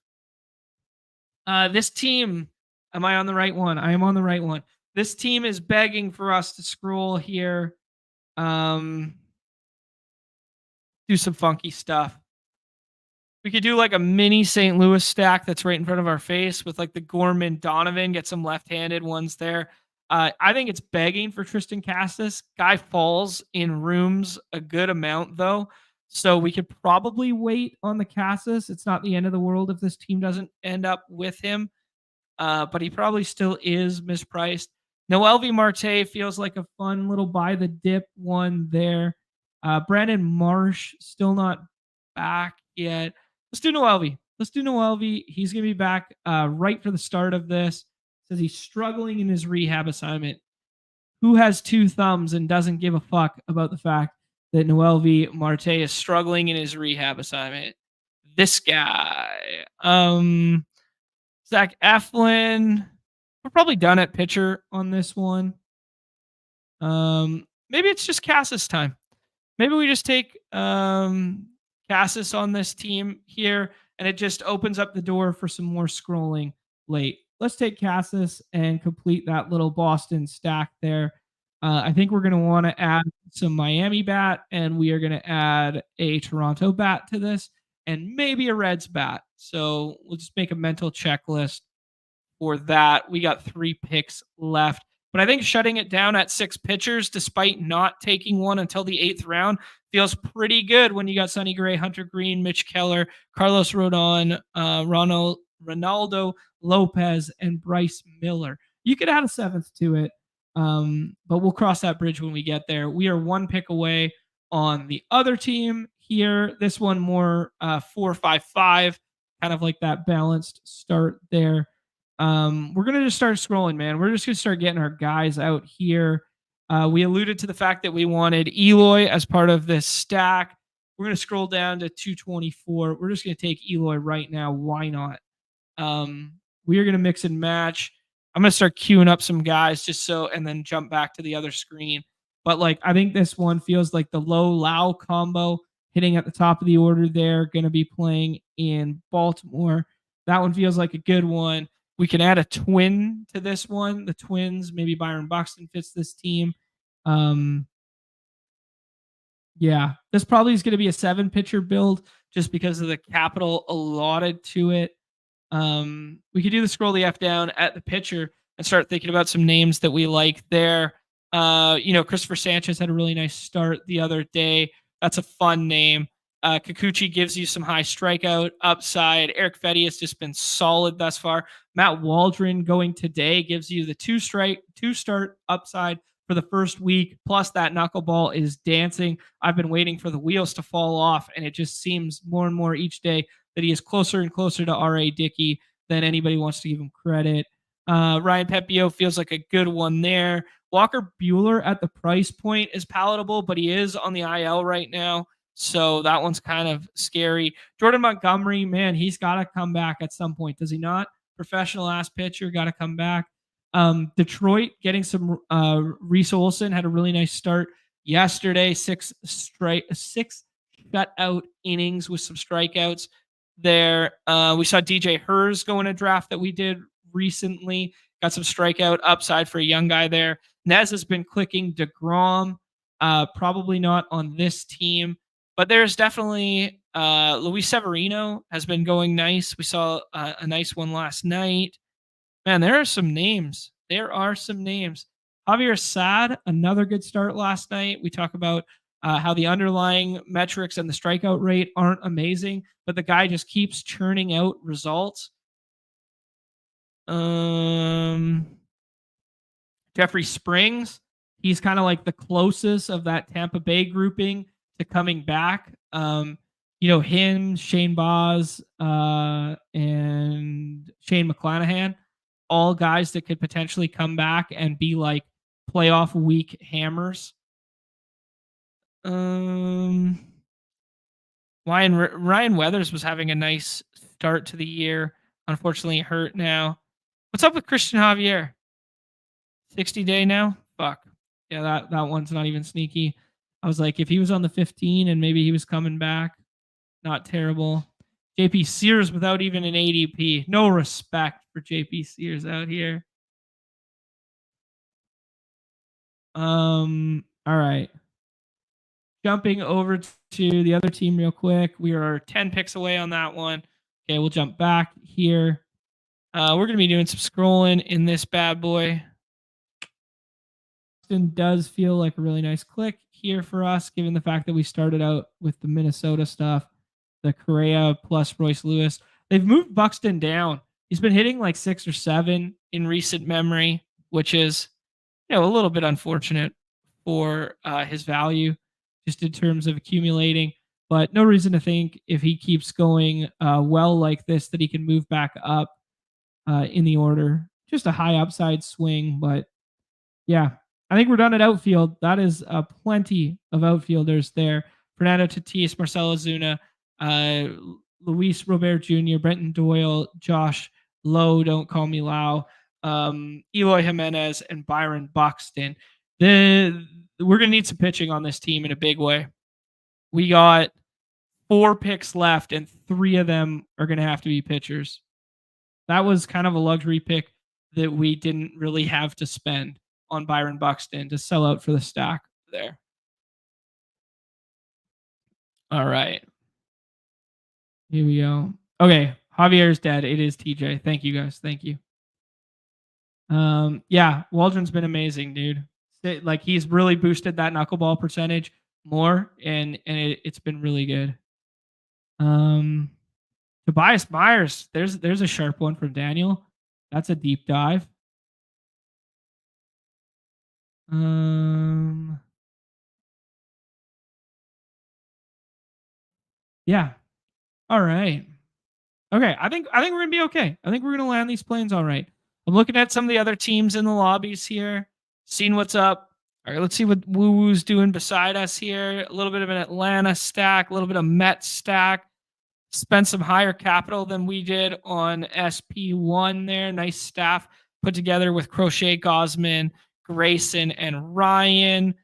This team, am I on the right one? I am on the right one. This team is begging for us to scroll here. Do some funky stuff. We could do like a mini St. Louis stack that's right in front of our face with like the Gorman Donovan, get some left-handed ones there. I think it's begging for Tristan Cassis. Guy falls in rooms a good amount though. So we could probably wait on the Cassis. It's not the end of the world if this team doesn't end up with him, but he probably still is mispriced. Noel V. Marte feels like a fun little buy the dip one there. Brandon Marsh still not back yet. Let's do Noel V. Let's do Noel V. He's going to be back right for the start of this. Says he's struggling in his rehab assignment. Who has two thumbs and doesn't give a fuck about the fact that Noel V. Marte is struggling in his rehab assignment? This guy. Zach Eflin. We're probably done at pitcher on this one. Maybe it's just Cassis time. Maybe we just take Cassis on this team here, and it just opens up the door for some more scrolling late. Let's take Cassis and complete that little Boston stack there. I think we're going to want to add some Miami bat, and we are going to add a Toronto bat to this, and maybe a Reds bat. So we'll just make a mental checklist for that. We got 3 picks left. But I think shutting it down at 6 pitchers, despite not taking one until the 8th round, feels pretty good when you got Sonny Gray, Hunter Green, Mitch Keller, Carlos Rodon, Ronaldo Lopez, and Bryce Miller. You could add a 7th to it, but we'll cross that bridge when we get there. We are 1 pick away on the other team here. This one more 4-5-5, kind of like that balanced start there. We're going to just start scrolling, man. We're just going to start getting our guys out here. We alluded to the fact that we wanted Eloy as part of this stack. We're going to scroll down to 224. We're just going to take Eloy right now. Why not? We are going to mix and match. I'm going to start queuing up some guys just so, and then jump back to the other screen. But like, I think this one feels like the Low Lau combo hitting at the top of the order there, going to be playing in Baltimore. That one feels like a good one. We can add a twin to this one. The Twins, maybe Byron Buxton fits this team. Yeah, this probably is going to be a 7-pitcher build just because of the capital allotted to it. We could do the scroll the F down at the pitcher and start thinking about some names that we like there. Christopher Sanchez had a really nice start the other day. That's a fun name. Kikuchi gives you some high strikeout upside. Eric Fetty has just been solid thus far. Matt Waldron going today gives you the 2-start upside for the first week. Plus that knuckleball is dancing. I've been waiting for the wheels to fall off, and it just seems more and more each day that he is closer and closer to R.A. Dickey than anybody wants to give him credit. Ryan Pepio feels like a good one there. Walker Buehler at the price point is palatable, but he is on the IL right now. So that one's kind of scary. Jordan Montgomery, man, he's got to come back at some point. Does he not? Professional ass pitcher, got to come back. Detroit getting some Reese Olson had a really nice start yesterday. 6 shutout innings with some strikeouts there. We saw DJ Hers go in a draft that we did recently. Got some strikeout upside for a young guy there. Nez has been clicking. DeGrom, probably not on this team. But there's definitely Luis Severino has been going nice. We saw a nice one last night. Man, there are some names. Javier Sad, another good start last night. We talk about how the underlying metrics and the strikeout rate aren't amazing, but the guy just keeps churning out results. Jeffrey Springs, he's kind of like the closest of that Tampa Bay grouping to coming back. Him, Shane Boz, and Shane McClanahan, all guys that could potentially come back and be like playoff week hammers. Ryan Weathers was having a nice start to the year. Unfortunately hurt now. What's up with Christian Javier? 60-day now? Fuck. Yeah, that one's not even sneaky. I was like, if he was on the 15 and maybe he was coming back, not terrible. JP Sears without even an ADP. No respect for JP Sears out here. All right. Jumping over to the other team real quick. We are 10 picks away on that one. Okay, we'll jump back here. We're going to be doing some scrolling in this bad boy. Buxton does feel like a really nice click here for us, given the fact that we started out with the Minnesota stuff, the Correa plus Royce Lewis. They've moved Buxton down. He's been hitting like 6 or 7 in recent memory, which is a little bit unfortunate for his value, just in terms of accumulating. But no reason to think if he keeps going well like this that he can move back up in the order. Just a high upside swing, but yeah, I think we're done at outfield. That is plenty of outfielders there. Fernando Tatis, Marcelo Zuna, uh, Luis Robert Jr., Brenton Doyle, Josh Lowe, don't call me Lau, Eloy Jimenez, and Byron Buxton. We're going to need some pitching on this team in a big way. We got 4 picks left, and 3 of them are going to have to be pitchers. That was kind of a luxury pick that we didn't really have to spend on Byron Buxton to sell out for the stack there. All right. Here we go. Okay. Javier's dead. It is TJ. Thank you guys. Thank you. Yeah, Waldron's been amazing, dude. Like he's really boosted that knuckleball percentage more, and it's been really good. Tobias Myers, there's a sharp one from Daniel. That's a deep dive. Yeah. All right. Okay, I think we're gonna be okay. I think we're gonna land these planes all right. I'm looking at some of the other teams in the lobbies here, seeing what's up. All right, let's see what Woo Woo's doing beside us here. A little bit of an Atlanta stack, a little bit of Met stack. Spent some higher capital than we did on SP1 there. Nice staff put together with Crochet, Gosman, Grayson, and Ryan.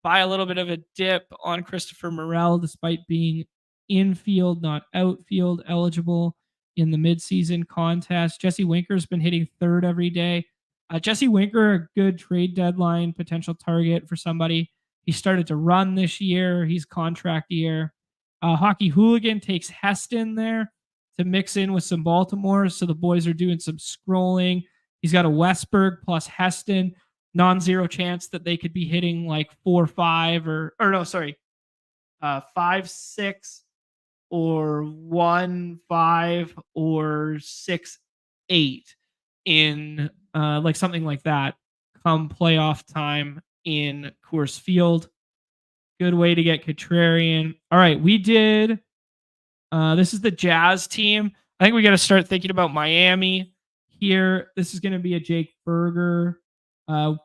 Buy a little bit of a dip on Christopher Morel, despite being infield, not outfield eligible in the midseason contest. Jesse Winker's been hitting 3rd every day. Jesse Winker, a good trade deadline potential target for somebody. He started to run this year. He's contract year. Hockey Hooligan takes Heston there to mix in with some Baltimore. So the boys are doing some scrolling. He's got a Westberg plus Heston. Non-zero chance that they could be hitting like 4-5 or no, sorry, 5-6 or 1-5 or 6-8 in like something like that come playoff time in Coors Field. Good way to get contrarian. All right, we did. This is the Jazz team. I think we got to start thinking about Miami here. This is going to be a Jake Berger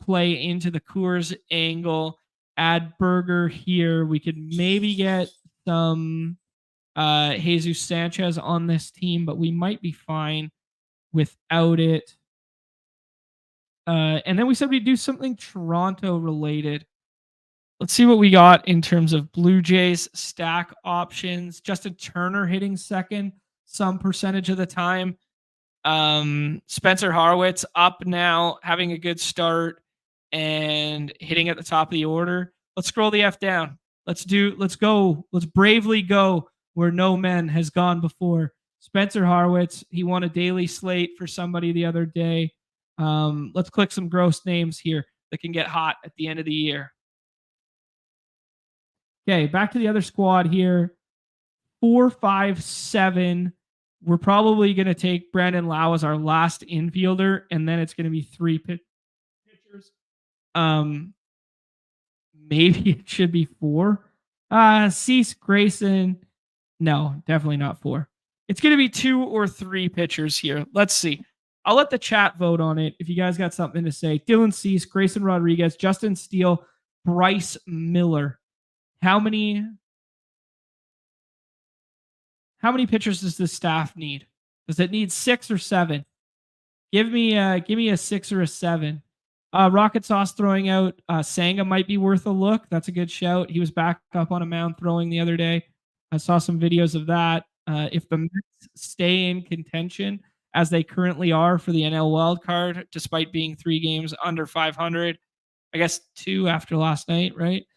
play into the Coors angle. Add Berger here. We could maybe get some Jesus Sanchez on this team, but we might be fine without it. And then we said we'd do something Toronto related. Let's see what we got in terms of Blue Jays stack options. Justin Turner hitting second some percentage of the time. Spencer Horwitz up now, having a good start and hitting at the top of the order. Let's scroll the F down. Let's go. Let's bravely go where no man has gone before. Spencer Horwitz, he won a daily slate for somebody the other day. Let's click some gross names here that can get hot at the end of the year. Okay, back to the other squad here. 4, 5, 7. We're probably going to take Brandon Lau as our last infielder, and then it's going to be 3 pitchers. Maybe it should be 4. Cease, Grayson. No, definitely not 4. It's going to be 2 or 3 pitchers here. Let's see. I'll let the chat vote on it if you guys got something to say. Dylan Cease, Grayson Rodriguez, Justin Steele, Bryce Miller. How many pitchers does this staff need? Does it need 6 or 7? Give me a 6 or a 7. Rocket Sauce throwing out Sanga might be worth a look. That's a good shout. He was back up on a mound throwing the other day. I saw some videos of that. If the Mets stay in contention as they currently are for the NL wild card, despite being 3 games under 500, I guess 2 after last night, right?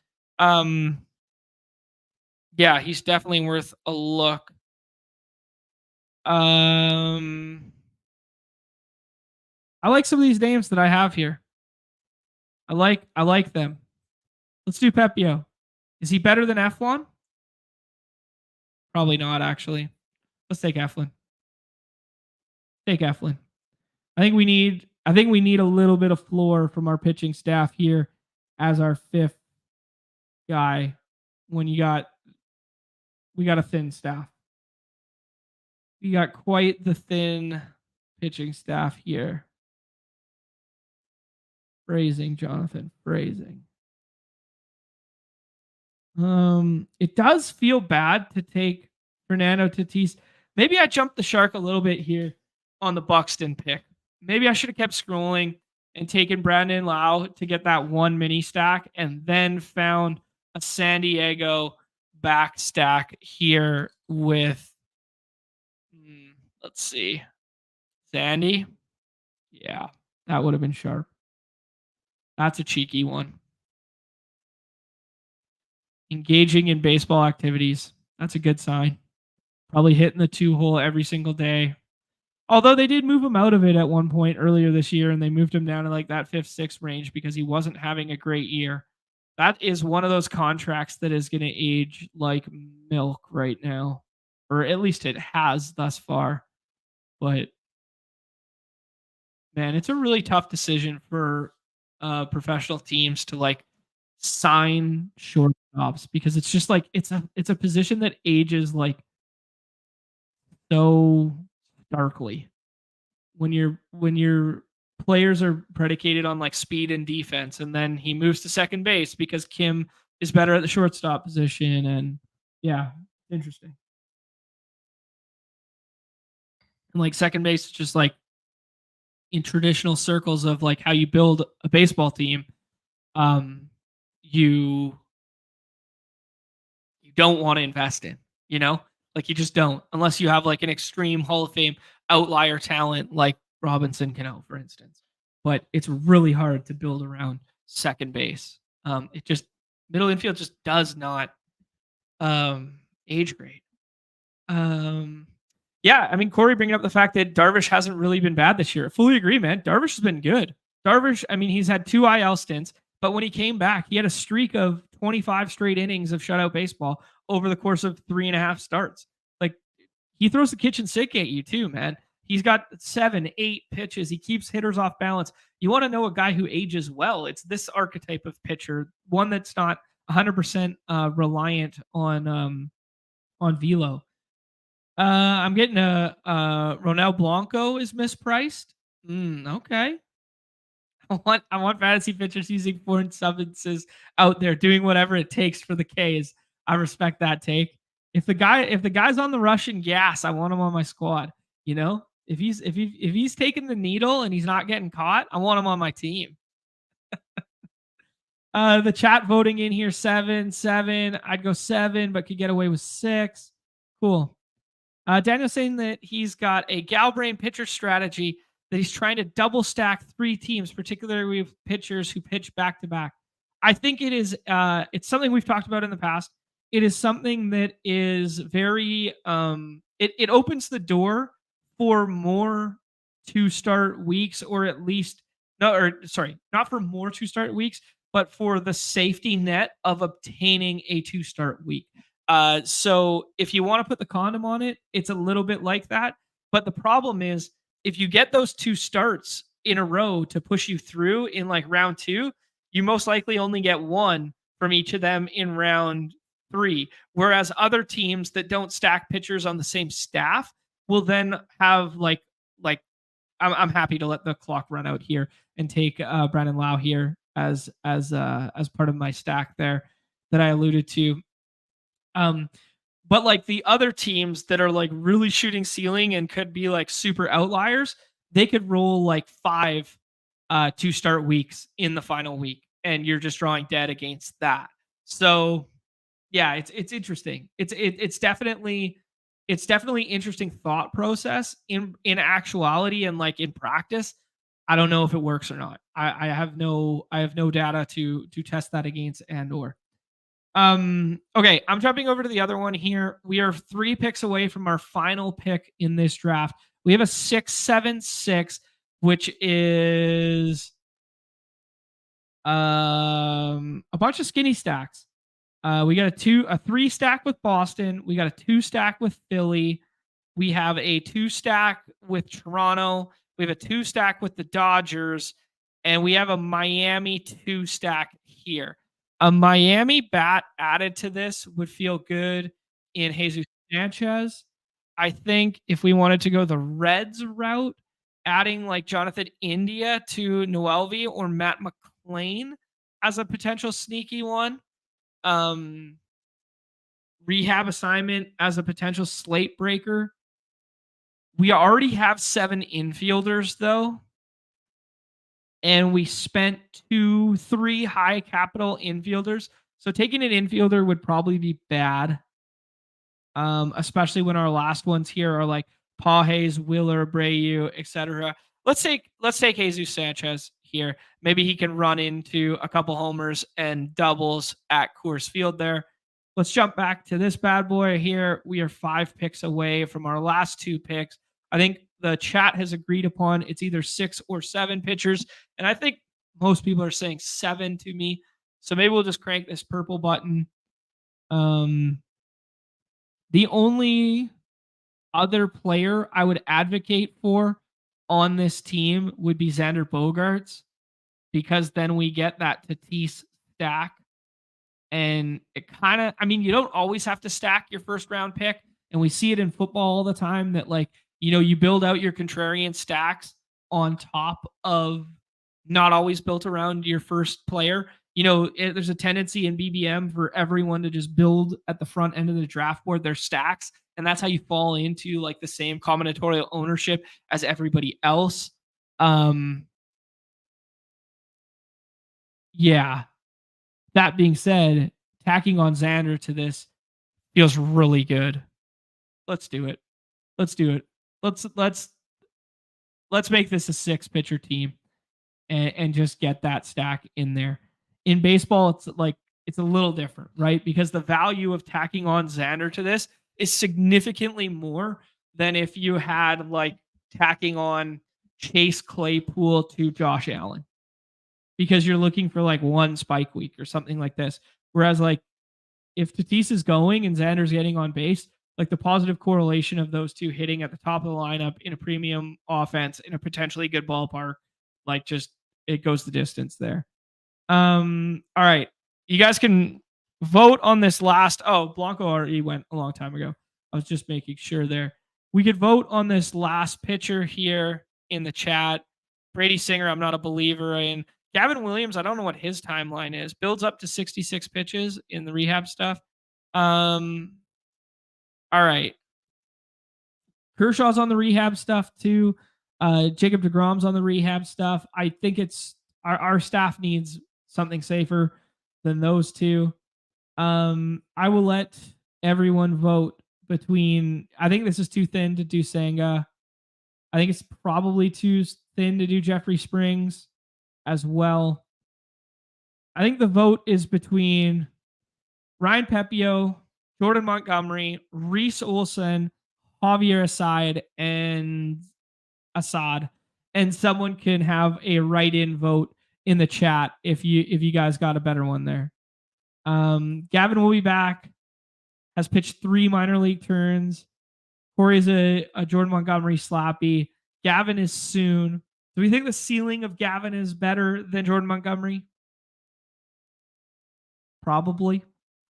Yeah, he's definitely worth a look. I like some of these names that I have here. I like them. Let's do Pepio. Is he better than Eflin? Probably not, actually. Let's take Eflin. Take Eflin. I think we need a little bit of floor from our pitching staff here as our fifth guy when we got a thin staff. We got quite the thin pitching staff here. Phrasing, Jonathan. Phrasing. It does feel bad to take Fernando Tatis. Maybe I jumped the shark a little bit here on the Buxton pick. Maybe I should have kept scrolling and taken Brandon Lau to get that one mini stack and then found a San Diego back stack here with, let's see, Sandy. Yeah, that would have been sharp. That's a cheeky one. Engaging in baseball activities. That's a good sign. Probably hitting the 2-hole every single day. Although they did move him out of it at one point earlier this year, and they moved him down to like that 5th, 6th range because he wasn't having a great year. That is one of those contracts that is going to age like milk right now. Or at least it has thus far. But, man, it's a really tough decision for professional teams to like sign shortstops because it's just like it's a position that ages like so starkly when your players are predicated on like speed and defense, and then he moves to second base because Kim is better at the shortstop position, and yeah, interesting. And like second base is just like in traditional circles of like how you build a baseball team, you don't want to invest in, like you just don't, unless you have like an extreme Hall of Fame outlier talent like Robinson Cano, for instance. But it's really hard to build around second base. It just middle infield just does not age great. Yeah, I mean, Corey bringing up the fact that Darvish hasn't really been bad this year. I fully agree, man. Darvish has been good. Darvish, I mean, he's had 2 IL stints, but when he came back, he had a streak of 25 straight innings of shutout baseball over the course of 3.5 starts. Like, he throws the kitchen sink at you too, man. He's got 7, 8 pitches. He keeps hitters off balance. You want to know a guy who ages well? It's this archetype of pitcher, one that's not 100% reliant on velo. I'm getting a Ronel Blanco is mispriced. Okay. I want fantasy pitchers using foreign substances out there doing whatever it takes for the K's. I respect that take. If the guy's on the Russian gas, I want him on my squad. If he's taking the needle and he's not getting caught, I want him on my team. The chat voting in here 7. I'd go 7, but could get away with 6. Cool. Daniel's saying that he's got a Galbrain pitcher strategy that he's trying to double stack 3 teams, particularly with pitchers who pitch back to back. I think it is. It's something we've talked about in the past. It is something that is very. It opens the door for more 2-start weeks, or at least not for more 2-start weeks, but for the safety net of obtaining a 2-start week. So if you want to put the condom on it, it's a little bit like that. But the problem is, if you get those 2 starts in a row to push you through in like round 2, you most likely only get 1 from each of them in round 3. Whereas other teams that don't stack pitchers on the same staff will then have like I'm happy to let the clock run out here and take Brandon Lau here as part of my stack there that I alluded to. But like the other teams that are like really shooting ceiling and could be like super outliers, they could roll like 5 2-start weeks in the final week, and you're just drawing dead against that. So yeah, it's interesting. It's definitely interesting thought process in actuality, and like in practice, I don't know if it works or not. I have no data to test that against and/or. Okay, I'm jumping over to the other one here. We are 3 picks away from our final pick in this draft. We have a 6-7-6, which is A bunch of skinny stacks. We got a 3 stack with Boston. We got a 2 stack with Philly. We have a 2 stack with Toronto. We have a 2 stack with the Dodgers, and we have a Miami 2 stack here. A Miami bat added to this would feel good in Jesus Sanchez. I think if we wanted to go the Reds route, adding like Jonathan India to Noelvi or Matt McClain as a potential sneaky one. Rehab assignment as a potential slate breaker. We already have 7 infielders though, and we spent 3 high capital infielders. So taking an infielder would probably be bad, especially when our last ones here are like Paul Hayes, Willer, Abreu, etc. Let's take Jesus Sanchez here. Maybe he can run into a couple homers and doubles at Coors Field there. Let's jump back to this bad boy here. We are 5 picks away from our last 2 picks. I think the chat has agreed upon it's either 6 or 7 pitchers, and I think most people are saying 7 to me. So maybe we'll just crank this purple button. The only other player I would advocate for on this team would be Xander Bogaerts, because then we get that Tatis stack. And it kind of, I mean, you don't always have to stack your first round pick. And we see it in football all the time that, like, you build out your contrarian stacks on top of not always built around your first player. There's a tendency in BBM for everyone to just build at the front end of the draft board their stacks. And that's how you fall into like the same combinatorial ownership as everybody else. Yeah. That being said, tacking on Xander to this feels really good. Let's do it. Let's do it. Let's make this a 6 pitcher team and just get that stack in there. In baseball, it's a little different, right? Because the value of tacking on Xander to this is significantly more than if you had like tacking on Chase Claypool to Josh Allen, because you're looking for like one spike week or something like this. Whereas like if Tatis is going and Xander's getting on base, like the positive correlation of those two hitting at the top of the lineup in a premium offense in a potentially good ballpark, like just it goes the distance there. All right. You guys can vote on this last. Oh, Blanco already went a long time ago. I was just making sure there. We could vote on this last pitcher here in the chat. Brady Singer, I'm not a believer in. Gavin Williams, I don't know what his timeline is. Builds up to 66 pitches in the rehab stuff. All right. Kershaw's on the rehab stuff too. Jacob deGrom's on the rehab stuff. I think it's our staff needs something safer than those two. I will let everyone vote between. I think this is too thin to do Senga. I think it's probably too thin to do Jeffrey Springs as well. I think the vote is between Ryan Pepio, Jordan Montgomery, Reese Olson, Javier Assad, and someone can have a write-in vote in the chat if you guys got a better one there. Gavin will be back. Has pitched 3 minor league turns. Corey's a Jordan Montgomery slappy. Gavin is soon. Do we think the ceiling of Gavin is better than Jordan Montgomery? Probably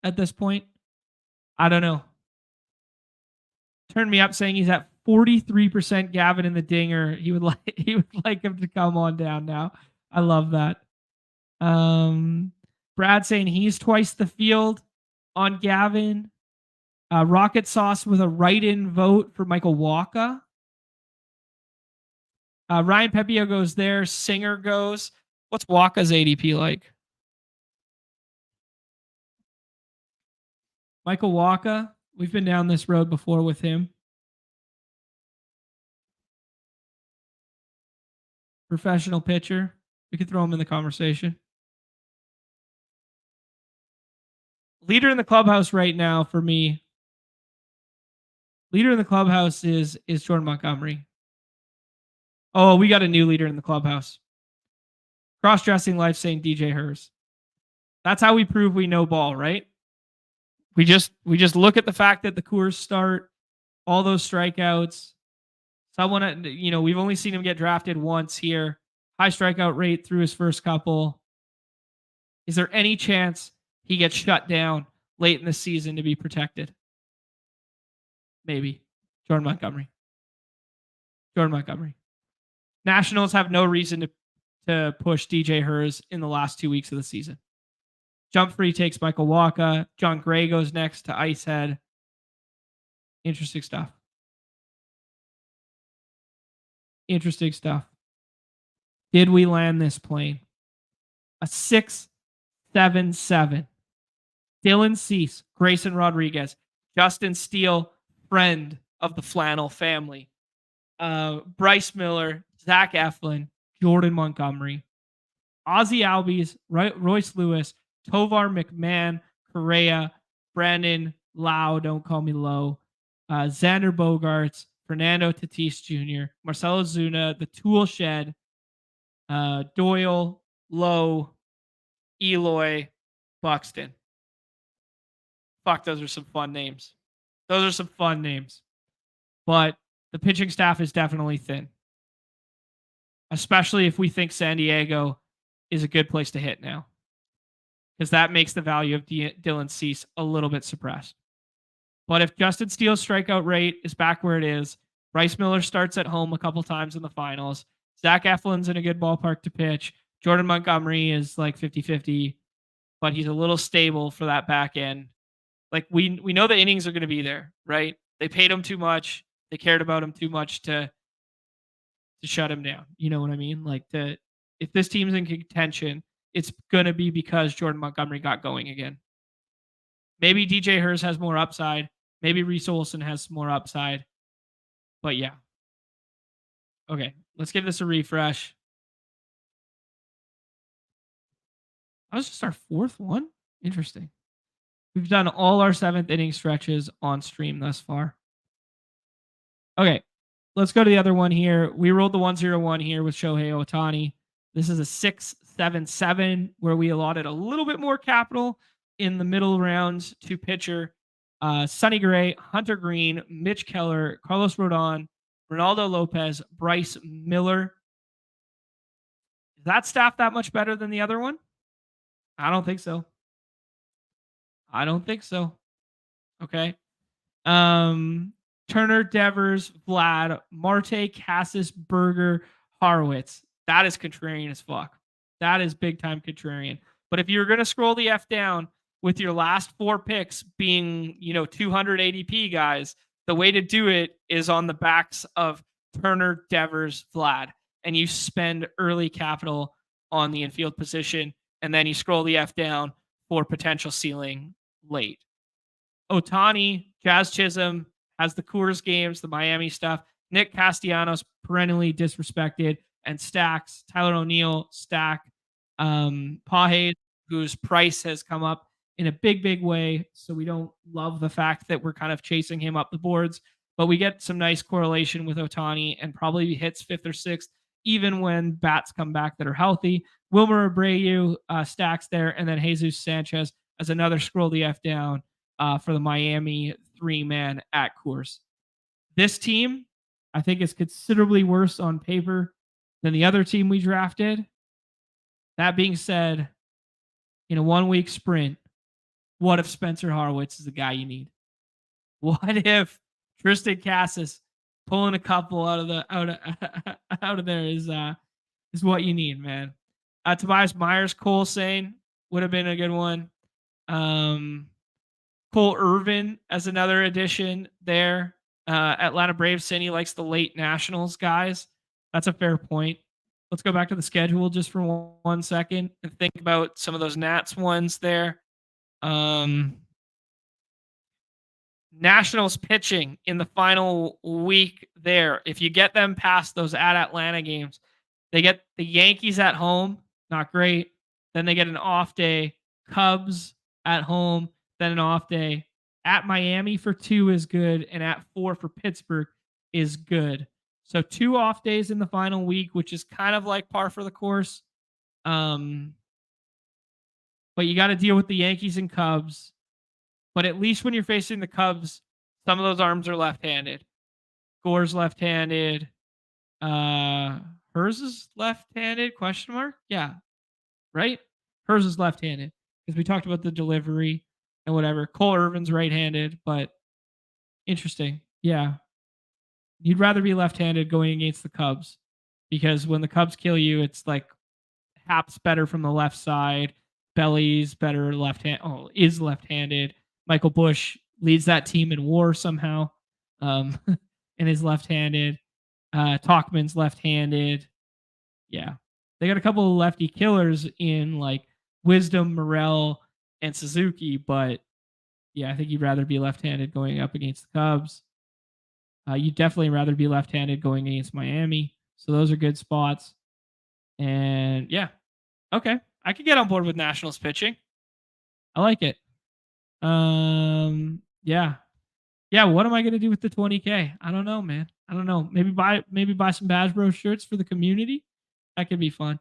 at this point. I don't know. Turn me up saying he's at 43% Gavin in the dinger. He would like him to come on down now. I love that. Brad saying he's twice the field on Gavin. Rocket Sauce with a write-in vote for Michael Wacha. Ryan Pepio goes there. Singer goes. What's Wacha's ADP like? Michael Wacha. We've been down this road before with him. Professional pitcher. We could throw him in the conversation. Leader in the clubhouse right now for me. Leader in the clubhouse is Jordan Montgomery. Oh, we got a new leader in the clubhouse. Cross-dressing life saying DJ Hers. That's how we prove we know ball, right? We just look at the fact that the Coors start, all those strikeouts. Someone, we've only seen him get drafted once here. High strikeout rate through his first couple. Is there any chance he gets shut down late in the season to be protected? Maybe. Jordan Montgomery. Nationals have no reason to push DJ Hers in the last 2 weeks of the season. Jump Free takes Michael Wacha. John Gray goes next to Icehead. Interesting stuff. Did we land this plane? A 6-7-7. Dylan Cease, Grayson Rodriguez, Justin Steele, friend of the Flannel family, Bryce Miller, Zach Eflin, Jordan Montgomery, Ozzie Albies, Royce Lewis, Tovar McMahon, Correa, Brandon Lau, don't call me low, Xander Bogaerts, Fernando Tatis Jr., Marcelo Zuna, the Tool Shed, Doyle, Lowe, Eloy, Buxton. Fuck, those are some fun names. But the pitching staff is definitely thin. Especially if we think San Diego is a good place to hit now. Because that makes the value of Dylan Cease a little bit suppressed. But if Justin Steele's strikeout rate is back where it is, Bryce Miller starts at home a couple times in the finals, Zach Eflin's in a good ballpark to pitch, Jordan Montgomery is like 50-50, but he's a little stable for that back end. Like we know the innings are going to be there, right? They paid him too much. They cared about him too much to shut him down. You know what I mean? Like if this team's in contention, it's going to be because Jordan Montgomery got going again. Maybe DJ Hers has more upside. Maybe Reese Olson has more upside. But yeah. Okay, let's give this a refresh. That was just our fourth one? Interesting. We've done all our 7th inning stretches on stream thus far. Okay, let's go to the other one here. We rolled the 1-0-1 here with Shohei Ohtani. This is a 6-7-7 where we allotted a little bit more capital in the middle rounds to pitcher Sonny Gray, Hunter Green, Mitch Keller, Carlos Rodon, Ronaldo Lopez, Bryce Miller. Is that staff that much better than the other one? I don't think so. Okay. Turner, Devers, Vlad, Marte, Cassis, Berger, Harwitz. That is contrarian as fuck. That is big time contrarian. But if you're going to scroll the F down with your last 4 picks being, 200 ADP guys, the way to do it is on the backs of Turner, Devers, Vlad, and you spend early capital on the infield position, and then you scroll the F down for potential ceiling late. Ohtani, Jazz Chisholm has the Coors games, the Miami stuff. Nick Castellanos, perennially disrespected, and stacks. Tyler O'Neill, stack. Pahey, whose price has come up in a big way, so we don't love the fact that we're kind of chasing him up the boards, but we get some nice correlation with Ohtani and probably hits 5th or 6th, even when bats come back that are healthy. Wilmer Abreu stacks there, and then Jesus Sanchez as another scroll the F down for the Miami 3-man at Coors. This team, I think, is considerably worse on paper than the other team we drafted. That being said, in a 1-week sprint, what if Spencer Harwitz is the guy you need? What if Tristan Cassis pulling a couple out of there is what you need, man. Tobias Myers, Cole Sane would have been a good one. Cole Irvin as another addition there. Atlanta Braves saying he likes the late Nationals guys. That's a fair point. Let's go back to the schedule just for 1 second and think about some of those Nats ones there. Nationals pitching in the final week there. If you get them past those at Atlanta games, they get the Yankees at home, not great. Then they get an off day. Cubs at home, then an off day. At Miami for 2 is good, and at 4 for Pittsburgh is good. So 2 off days in the final week, which is kind of like par for the course. Um, but you got to deal with the Yankees and Cubs. But at least when you're facing the Cubs, some of those arms are left-handed. Gore's left-handed. Uh, Hers is left-handed? Question mark? Yeah, right. Hers is left-handed because we talked about the delivery and whatever. Cole Irvin's right-handed, but interesting. Yeah, you'd rather be left-handed going against the Cubs because when the Cubs kill you, it's like Hap's better from the left side. Belly's better left hand. Oh, is left-handed. Michael Bush leads that team in WAR somehow, and is left-handed. Talkman's left-handed. Yeah, they got a couple of lefty killers in like Wisdom, Morel, and Suzuki, but yeah, I think you'd rather be left-handed going up against the Cubs. You'd definitely rather be left-handed going against Miami. So those are good spots. And yeah, okay, I could get on board with Nationals pitching. I like it. Yeah. Yeah, what am I gonna do with the 20K? I don't know, man. I don't know. Maybe buy some Bash Bros shirts for the community. That could be fun.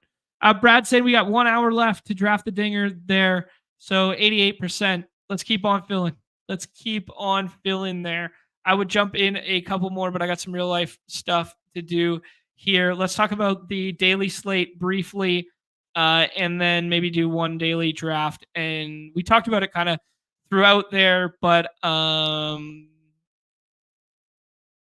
Brad said we got 1 hour left to draft the dinger there. So 88%. Let's keep on filling. Let's keep on filling there. I would jump in a couple more, but I got some real life stuff to do here. Let's talk about the daily slate briefly, and then maybe do one daily draft. And we talked about it kind of throughout there, but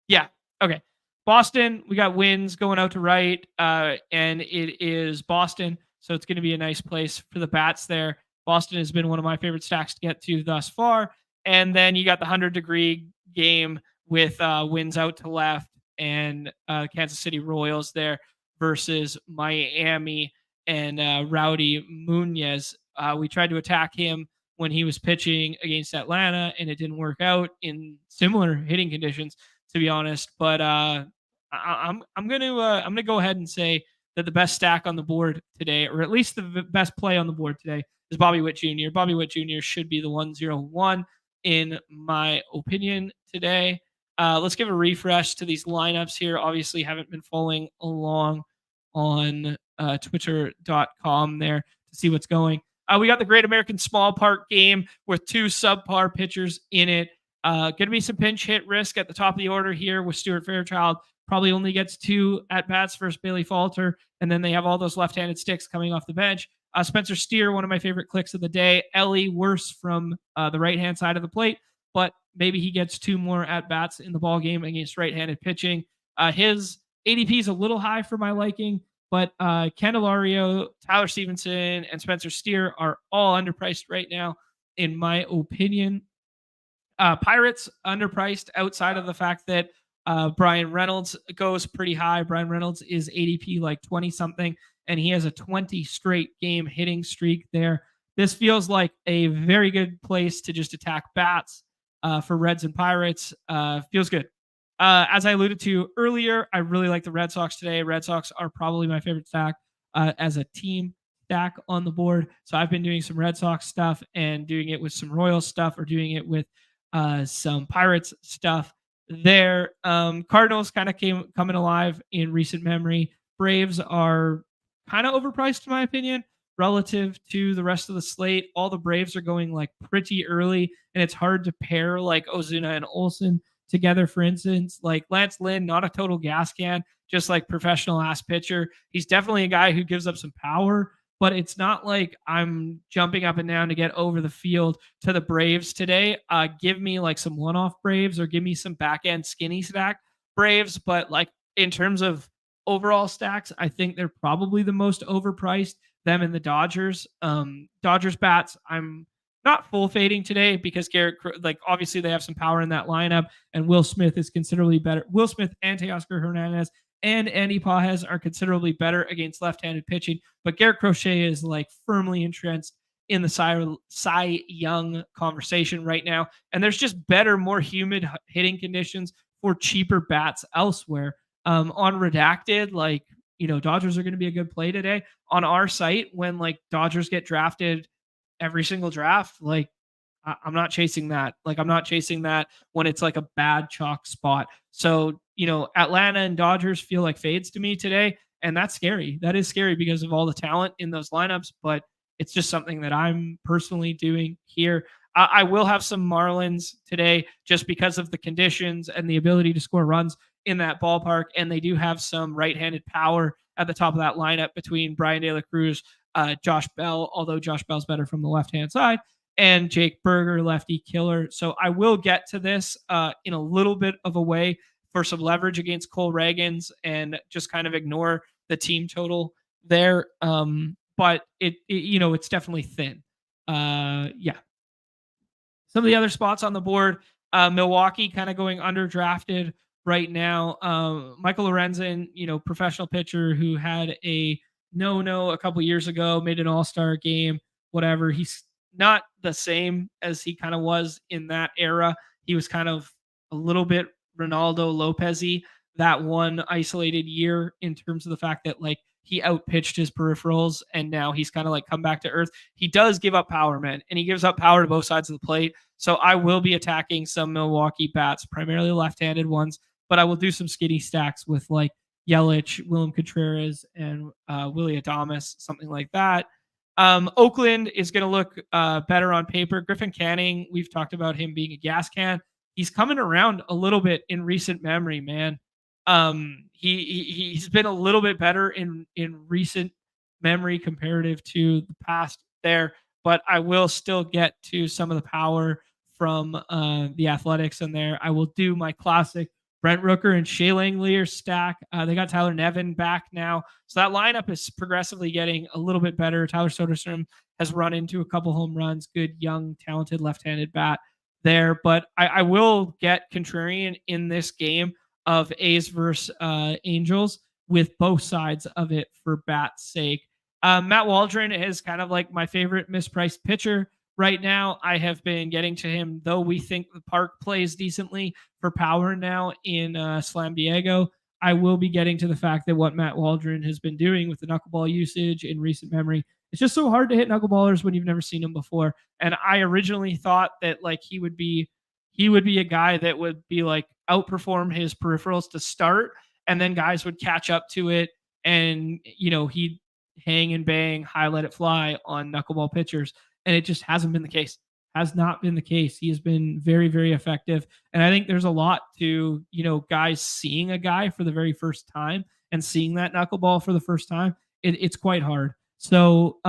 yeah, okay. Boston, we got wins going out to right, and it is Boston, so it's going to be a nice place for the bats there. Boston has been one of my favorite stacks to get to thus far. And then you got the 100-degree game with wins out to left and Kansas City Royals there versus Miami and Rowdy Munoz. We tried to attack him when he was pitching against Atlanta, and it didn't work out in similar hitting conditions, to be honest. But I'm gonna go ahead and say that the best stack on the board today, or at least the best play on the board today, is Bobby Witt Jr. Bobby Witt Jr. should be the 101 in my opinion today. Let's give a refresh to these lineups here. Obviously, haven't been following along on twitter.com there to see what's going. We got the Great American Small Park game with two subpar pitchers in it. Going to be some pinch hit risk at the top of the order here with Stuart Fairchild. Probably only gets 2 at bats versus Bailey Falter. And then they have all those left-handed sticks coming off the bench. Spencer Steer, one of my favorite clicks of the day. Ellie, worse from the right-hand side of the plate, but maybe he gets 2 more at bats in the ball game against right-handed pitching. His ADP is a little high for my liking, but Candelario, Tyler Stevenson, and Spencer Steer are all underpriced right now, in my opinion. Pirates underpriced outside of the fact that Brian Reynolds goes pretty high. Brian Reynolds is ADP like 20 something, and he has a 20 straight game hitting streak there. This feels like a very good place to just attack bats for Reds and Pirates. Feels good. As I alluded to earlier, I really like the Red Sox today. Red Sox are probably my favorite stack as a team stack on the board. So I've been doing some Red Sox stuff and doing it with some Royals stuff, or doing it with some Pirates stuff there. Cardinals kind of coming alive in recent memory. Braves are kind of overpriced, in my opinion, relative to the rest of the slate. All the Braves are going like pretty early, and it's hard to pair like Ozuna and Olsen together. For instance, like Lance Lynn, not a total gas can, just like professional ass pitcher. He's definitely a guy who gives up some power, but it's not like I'm jumping up and down to get over the field to the Braves today. Give me like some one-off Braves, or give me some back-end skinny stack Braves. But like in terms of overall stacks, I think they're probably the most overpriced, them and the Dodgers. Dodgers bats, I'm not full fading today because Garrett, like obviously they have some power in that lineup, and Will Smith is considerably better. Will Smith and Teoscar Hernandez and Andy Pajes are considerably better against left-handed pitching, but Garrett Crochet is like firmly entrenched in the Cy Young conversation right now. And there's just better, more humid hitting conditions for cheaper bats elsewhere. On Redacted, like, Dodgers are going to be a good play today. On our site, when like Dodgers get drafted every single draft, like I'm not chasing that. Like I'm not chasing that when it's like a bad chalk spot. So, Atlanta and Dodgers feel like fades to me today. And that's scary. That is scary because of all the talent in those lineups, but it's just something that I'm personally doing here. I will have some Marlins today just because of the conditions and the ability to score runs in that ballpark. And they do have some right handed power at the top of that lineup between Brian De La Cruz, Josh Bell, although Josh Bell's better from the left hand side, and Jake Berger, lefty killer. So I will get to this in a little bit of a way for some leverage against Cole Ragans and just kind of ignore the team total there. But it's definitely thin. Yeah. Some of the other spots on the board, Milwaukee kind of going underdrafted right now. Michael Lorenzen, professional pitcher who had a no a couple years ago, made an all-star game, whatever. He's not the same as he kind of was in that era. He was kind of a little bit Ronaldo Lopez-y that one isolated year in terms of the fact that like he outpitched his peripherals and now he's kind of like come back to earth. He does give up power, man, and he gives up power to both sides of the plate. So I will be attacking some Milwaukee bats, primarily left-handed ones, but I will do some skinny stacks with like Yelich, Willem Contreras, and Willie Adames, something like that. Oakland is going to look better on paper. Griffin Canning, we've talked about him being a gas can. He's coming around a little bit in recent memory, man. He's been a little bit better in recent memory comparative to the past there, but I will still get to some of the power from the Athletics in there. I will do my classic Brent Rooker and Shea Langelier stack. They got Tyler Nevin back now. So that lineup is progressively getting a little bit better. Tyler Soderstrom has run into a couple home runs. Good, young, talented left-handed bat there. But I will get contrarian in this game of A's versus Angels with both sides of it for bat's sake. Matt Waldron is kind of like my favorite mispriced pitcher right now. I have been getting to him, though we think the park plays decently for power now in Slam Diego. I will be getting to the fact that what Matt Waldron has been doing with the knuckleball usage in recent memory, it's just so hard to hit knuckleballers when you've never seen them before. And I originally thought that like he would be a guy that would be like outperform his peripherals to start, and then guys would catch up to it, and he'd hang and bang, high let it fly on knuckleball pitchers. And it just hasn't been the case. Has not been the case. He has been very, very effective. And I think there's a lot to, guys seeing a guy for the very first time and seeing that knuckleball for the first time. It's quite hard. So,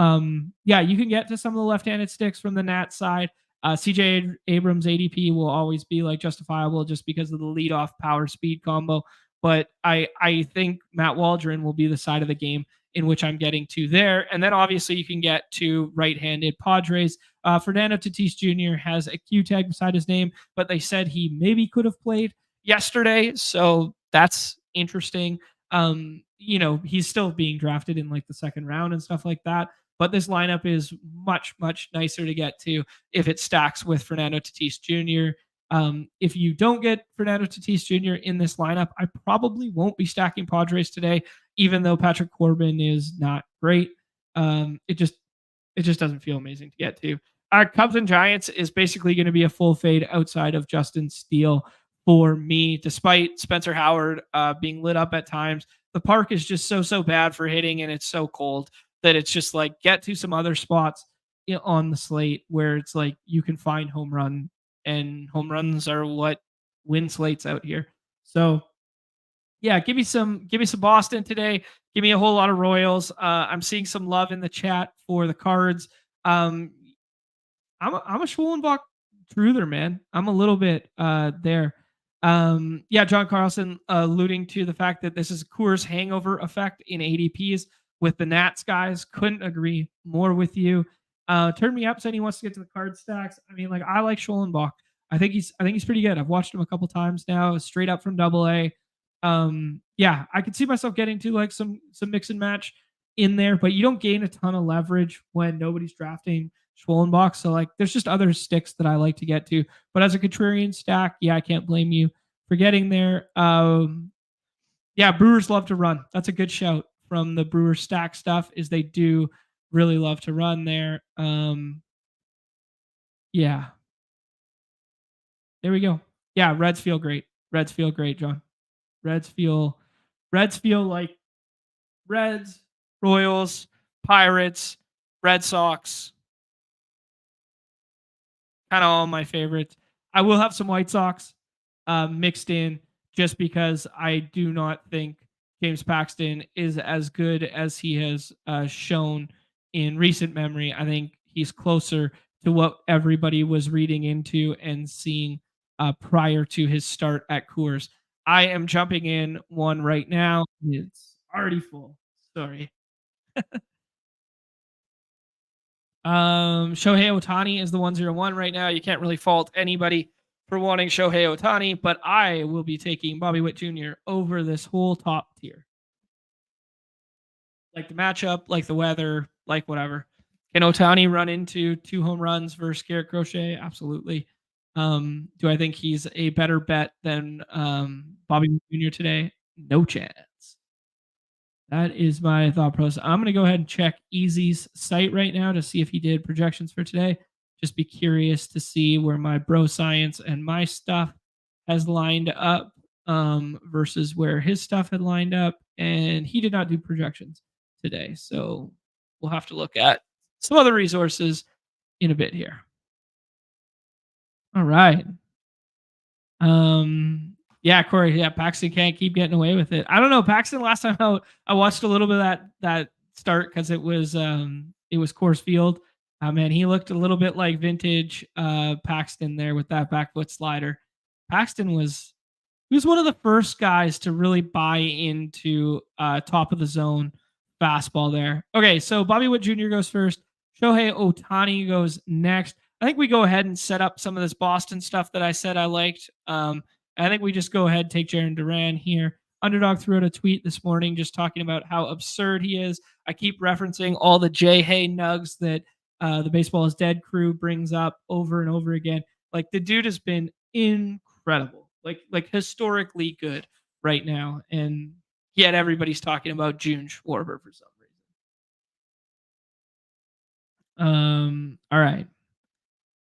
you can get to some of the left-handed sticks from the Nat side. CJ Abrams ADP will always be like justifiable just because of the leadoff power speed combo. But I think Matt Waldron will be the side of the game in which I'm getting to there. And then obviously you can get to right-handed Padres. Fernando Tatis Jr. has a Q tag beside his name, but they said he maybe could have played yesterday. So that's interesting. He's still being drafted in like the second round and stuff like that. But this lineup is much, much nicer to get to if it stacks with Fernando Tatis Jr. If you don't get Fernando Tatis Jr. in this lineup, I probably won't be stacking Padres today, even though Patrick Corbin is not great. It just doesn't feel amazing to get to. Our Cubs and Giants is basically going to be a full fade outside of Justin Steele for me, despite Spencer Howard being lit up at times. The park is just so bad for hitting, and it's so cold that it's just like get to some other spots on the slate where it's like you can find home run, and home runs are what win slates out here. So yeah, give me some Boston today. Give me a whole lot of Royals. I'm seeing some love in the chat for the Cards. I'm a Schwollenbach truther, man. I'm a little bit there. John Carlson alluding to the fact that this is Coors hangover effect in ADPs with the Nats guys. Couldn't agree more with you. Turn me up said he wants to get to the card stacks. I mean, like I like Schwollenbach. I think he's pretty good. I've watched him a couple times now, straight up from Double-A. I could see myself getting to like some mix and match in there, but you don't gain a ton of leverage when nobody's drafting Schwollenbach. So like there's just other sticks that I like to get to. But as a contrarian stack, I can't blame you for getting there. Brewers love to run. That's a good shout from the Brewers stack stuff, is they do really love to run there. There we go. Yeah, Reds feel great. Reds feel great, John. Reds feel like Reds, Royals, Pirates, Red Sox, kind of all my favorites. I will have some White Sox mixed in just because I do not think James Paxton is as good as he has shown in recent memory. I think he's closer to what everybody was reading into and seeing prior to his start at Coors. I am jumping in one right now. It's already full. Sorry. Shohei Ohtani is the 101 right now. You can't really fault anybody for wanting Shohei Ohtani, but I will be taking Bobby Witt Jr. over this whole top tier. Like the matchup, like the weather, like whatever. Can Ohtani run into 2 home runs versus Garrett Crochet? Absolutely. Do I think he's a better bet than Bobby Witt Jr. today? No chance. That is my thought process. I'm going to go ahead and check Easy's site right now to see if he did projections for today. Just be curious to see where my bro science and my stuff has lined up versus where his stuff had lined up. And he did not do projections today. So we'll have to look at some other resources in a bit here. All right. Yeah, Corey. Yeah, Paxton can't keep getting away with it. I don't know. Paxton last time out, I watched a little bit of that start because it was Coors Field. Man, he looked a little bit like vintage Paxton there with that back foot slider. Paxton was one of the first guys to really buy into top of the zone fastball there. Okay, so Bobby Witt Jr. goes first. Shohei Ohtani goes next. I think we go ahead and set up some of this Boston stuff that I said I liked. I think we just go ahead and take Jaron Duran here. Underdog threw out a tweet this morning just talking about how absurd he is. I keep referencing all the Jay Hay nugs that the Baseball is Dead crew brings up over and over again. Like the dude has been incredible, like historically good right now, and yet everybody's talking about June Schwarber for some reason. All right.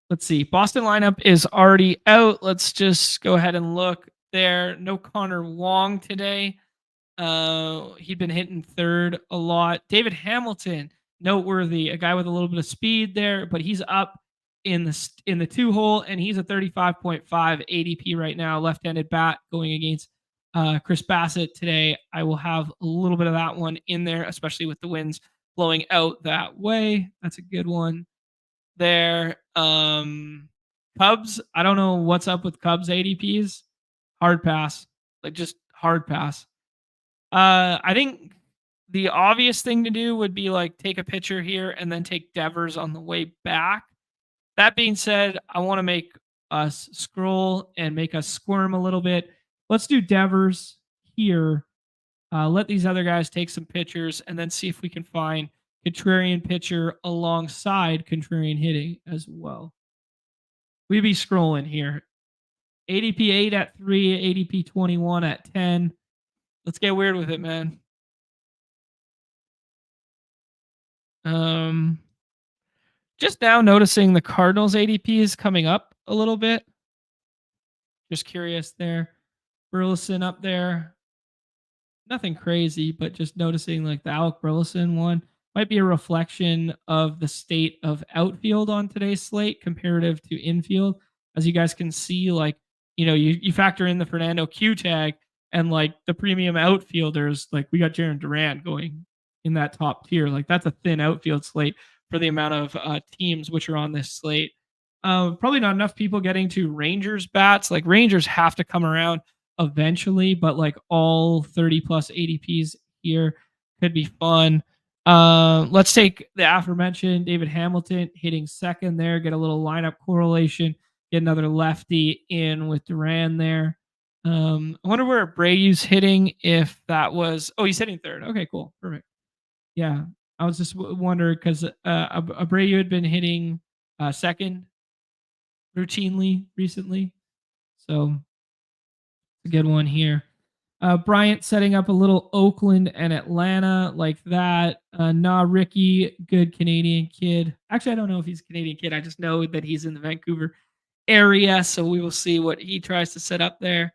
Let's see. Boston lineup is already out. Let's just go ahead and look there. No Connor Wong today. He'd been hitting third a lot. David Hamilton, noteworthy, a guy with a little bit of speed there, but he's up in the 2 hole, and he's a 35.5 ADP right now. Left-handed bat going against Chris Bassett today. I will have a little bit of that one in there, especially with the winds blowing out that way. That's a good one there. Cubs, I don't know what's up with Cubs ADPs. Hard pass. Like just hard pass. I think the obvious thing to do would be like take a pitcher here and then take Devers on the way back. That being said, I want to make us scroll and make us squirm a little bit. Let's do Devers here. Let these other guys take some pitchers and then see if we can find contrarian pitcher alongside contrarian hitting as well. We'd be scrolling here. ADP 8 at 3, ADP 21 at 10. Let's get weird with it, man. Just now noticing the Cardinals ADP is coming up a little bit. Just curious there. Burleson up there. Nothing crazy, but just noticing like the Alec Burleson one might be a reflection of the state of outfield on today's slate comparative to infield. As you guys can see, like, you factor in the Fernando Q tag and like the premium outfielders, like we got Jaron Duran going in that top tier. Like that's a thin outfield slate for the amount of teams which are on this slate. Probably not enough people getting to Rangers bats. Like Rangers have to come around eventually, but like all 30 plus ADPs here could be fun. Let's take the aforementioned David Hamilton hitting second there, get a little lineup correlation, get another lefty in with Duran there. I wonder where Abreu's hitting if that was, he's hitting third. Okay, cool. Perfect. Yeah. I was just wondering because Abreu had been hitting second routinely recently. So it's a good one here. Bryant setting up a little Oakland and Atlanta like that. Ricky, good Canadian kid. Actually, I don't know if he's a Canadian kid. I just know that he's in the Vancouver area. So we will see what he tries to set up there.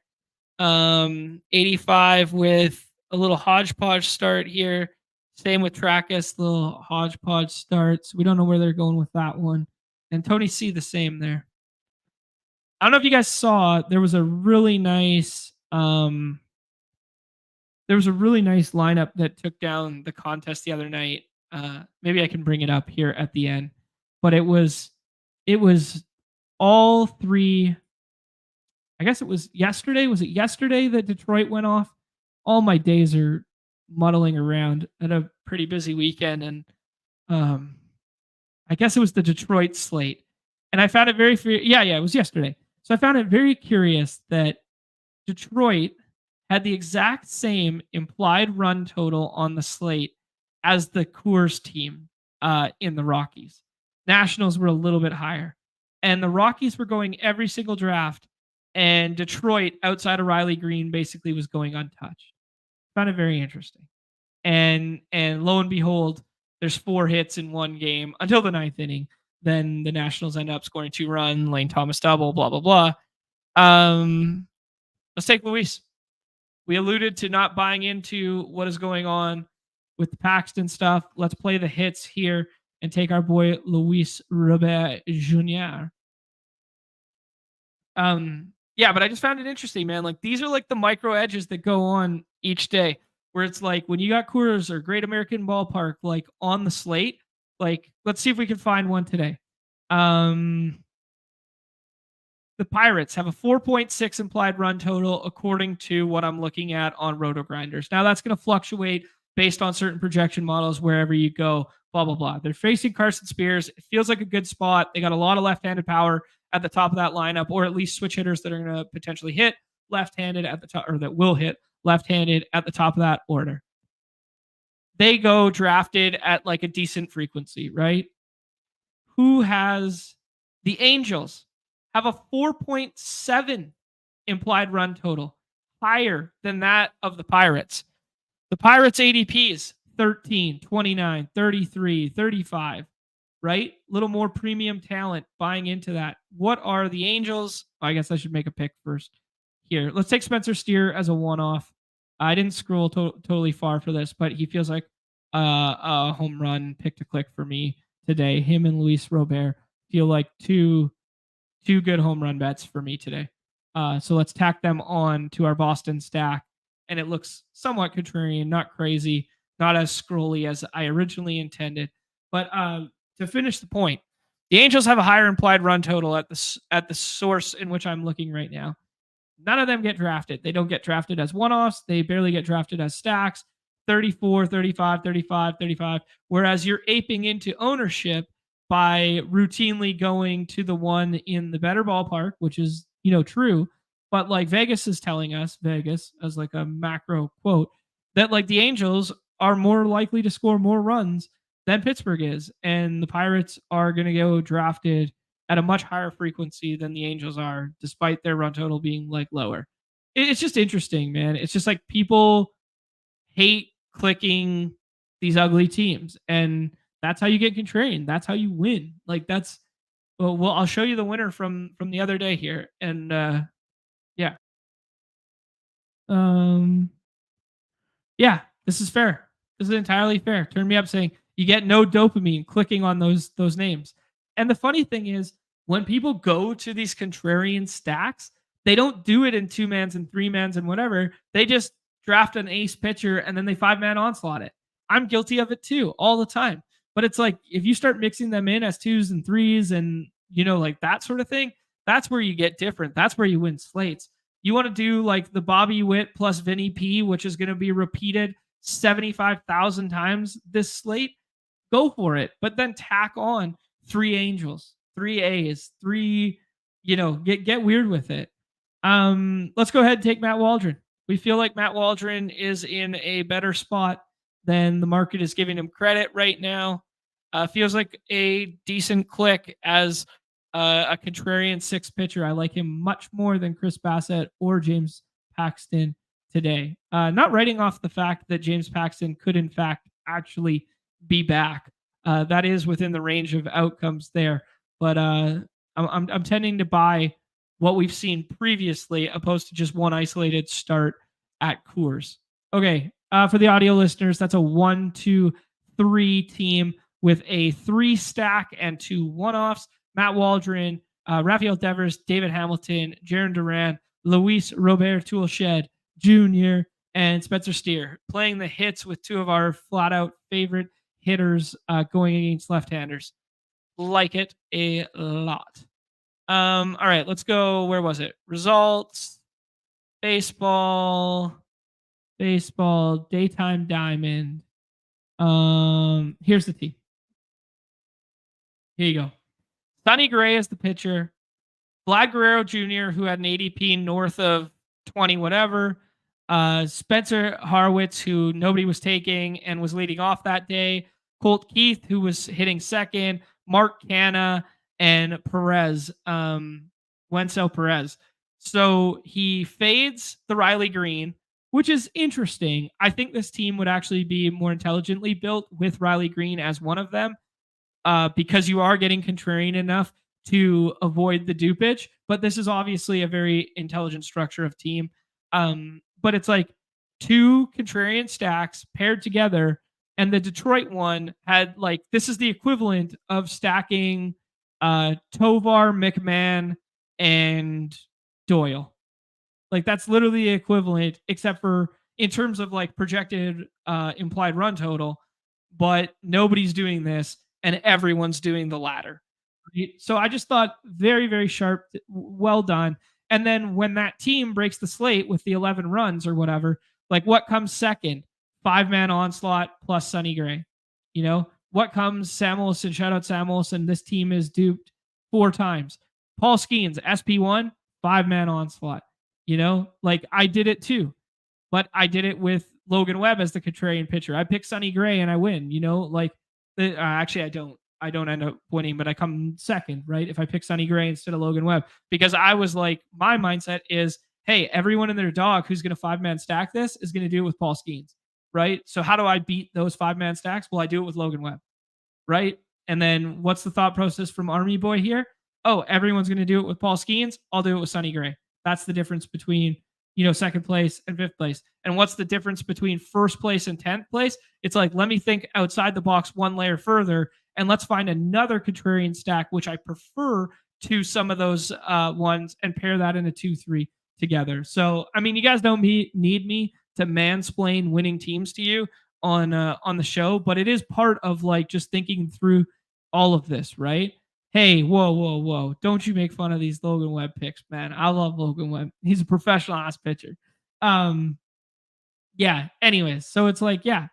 85 with a little hodgepodge start here. Same with Trackus, little hodgepodge starts. We don't know where they're going with that one. And Tony C the same there. I don't know if you guys saw, there was a really nice lineup that took down the contest the other night. Maybe I can bring it up here at the end. But it was all three. I guess it was yesterday. Was it yesterday that Detroit went off? All my days are muddling around. At a pretty busy weekend, and I guess it was the Detroit slate. And I found it very it was yesterday. So I found it very curious that Detroit had the exact same implied run total on the slate as the Coors team in the Rockies. Nationals were a little bit higher. And the Rockies were going every single draft, and Detroit, outside of Riley Green, basically was going untouched. Found it very interesting. And lo and behold, there's 4 hits in one game until the 9th inning. Then the Nationals end up scoring 2 runs, Lane Thomas double, blah, blah, blah. Let's take Luis. We alluded to not buying into what is going on with the Paxton stuff. Let's play the hits here and take our boy Luis Robert Jr. But I just found it interesting, man. Like, these are like the micro edges that go on each day, where it's like when you got Coors or Great American Ballpark like on the slate, like, let's see if we can find one today. The Pirates have a 4.6 implied run total according to what I'm looking at on Roto Grinders. Now that's going to fluctuate based on certain projection models wherever you go, blah, blah, blah. They're facing Carson Spears. It feels like a good spot. They got a lot of left-handed power at the top of that lineup, or at least switch hitters that are going to potentially hit left-handed at the top, or that will hit left-handed at the top of that order. They go drafted at like a decent frequency, right? The Angels have a 4.7 implied run total, higher than that of the Pirates. The Pirates ADPs 13, 29, 33, 35, right? A little more premium talent buying into that. What are the Angels? I guess I should make a pick first here. Let's take Spencer Steer as a one-off. I didn't scroll totally far for this, but he feels like a home run pick to click for me today. Him and Luis Robert feel like two good home run bets for me today. So let's tack them on to our Boston stack. And it looks somewhat contrarian, not crazy, not as scrolly as I originally intended. But to finish the point, the Angels have a higher implied run total at the source in which I'm looking right now. None of them get drafted. They don't get drafted as one-offs. They barely get drafted as stacks. 34, 35, 35, 35. Whereas you're aping into ownership by routinely going to the one in the better ballpark, which is, true. But like Vegas is telling us, Vegas as like a macro quote, that like the Angels are more likely to score more runs than Pittsburgh is. And the Pirates are going to go drafted at a much higher frequency than the Angels are, despite their run total being like lower. It's just interesting, man. It's just like people hate clicking these ugly teams. And that's how you get contrarian. That's how you win. Like well, I'll show you the winner from the other day here. And this is fair. This is entirely fair. Turn me up saying you get no dopamine clicking on those names. And the funny thing is, when people go to these contrarian stacks, they don't do it in 2-mans and 3-mans and whatever. They just draft an ace pitcher and then they 5-man onslaught it. I'm guilty of it too, all the time. But it's like, if you start mixing them in as 2s and 3s and, like that sort of thing, that's where you get different. That's where you win slates. You want to do like the Bobby Witt plus Vinny P, which is going to be repeated 75,000 times this slate, go for it. But then tack on 3 Angels, 3 A's, 3, get weird with it. Let's go ahead and take Matt Waldron. We feel like Matt Waldron is in a better spot than the market is giving him credit right now. Feels like a decent click as a contrarian 6 pitcher. I like him much more than Chris Bassett or James Paxton today. Not writing off the fact that James Paxton could in fact actually be back. That is within the range of outcomes there. But I'm tending to buy what we've seen previously, opposed to just one isolated start at Coors. Okay, For the audio listeners, that's a 1-2-3 team with a 3 stack and 2 one-offs. Matt Waldron, Rafael Devers, David Hamilton, Jaron Duran, Luis Robert Toolshed Jr., and Spencer Steer playing the hits with 2 of our flat-out favorite hitters going against left-handers. Like it a lot. All right, let's go. Where was it? Results, baseball, daytime diamond. Here's the team. Here you go. Sonny Gray is the pitcher. Vlad Guerrero Jr., who had an ADP north of 20 whatever. Spencer Harwitz, who nobody was taking and was leading off that day. Colt Keith, who was hitting second. Mark Canna and Perez, Wenzel Perez. So he fades the Riley Green, which is interesting. I think this team would actually be more intelligently built with Riley Green as one of them, because you are getting contrarian enough to avoid the dupage. But this is obviously a very intelligent structure of team. But it's like 2 contrarian stacks paired together, and the Detroit one had like, this is the equivalent of stacking Tovar, McMahon, and Doyle. Like that's literally the equivalent, except for in terms of like projected implied run total. But nobody's doing this, and everyone's doing the latter. Right? So I just thought very, very sharp, well done. And then when that team breaks the slate with the 11 runs or whatever, like what comes second? 5-man onslaught plus Sonny Gray. You know, what comes? Samuelson, shout out Samuelson. This team is duped 4 times. Paul Skeens, SP1, 5-man onslaught. You know, like I did it too, but I did it with Logan Webb as the contrarian pitcher. I pick Sonny Gray and I win, you know, like actually I don't end up winning, but I come second, right? If I pick Sonny Gray instead of Logan Webb, because I was like, my mindset is, hey, everyone and their dog who's going to 5-man stack this is going to do it with Paul Skeens, right? So how do I beat those 5-man stacks? Well, I do it with Logan Webb, right? And then what's the thought process from Army Boy here? Oh, everyone's going to do it with Paul Skeens. I'll do it with Sonny Gray. That's the difference between, you know, second place and fifth place. And what's the difference between first place and 10th place? It's like, let me think outside the box one layer further, and let's find another contrarian stack, which I prefer to some of those ones, and pair that in a 2-3 together. So, I mean, you guys don't need me to mansplain winning teams to you on the show, but it is part of like just thinking through all of this, right? Hey, whoa. Don't you make fun of these Logan Webb picks, man. I love Logan Webb. He's a professional ass pitcher. Yeah, anyways. So it's like, yeah,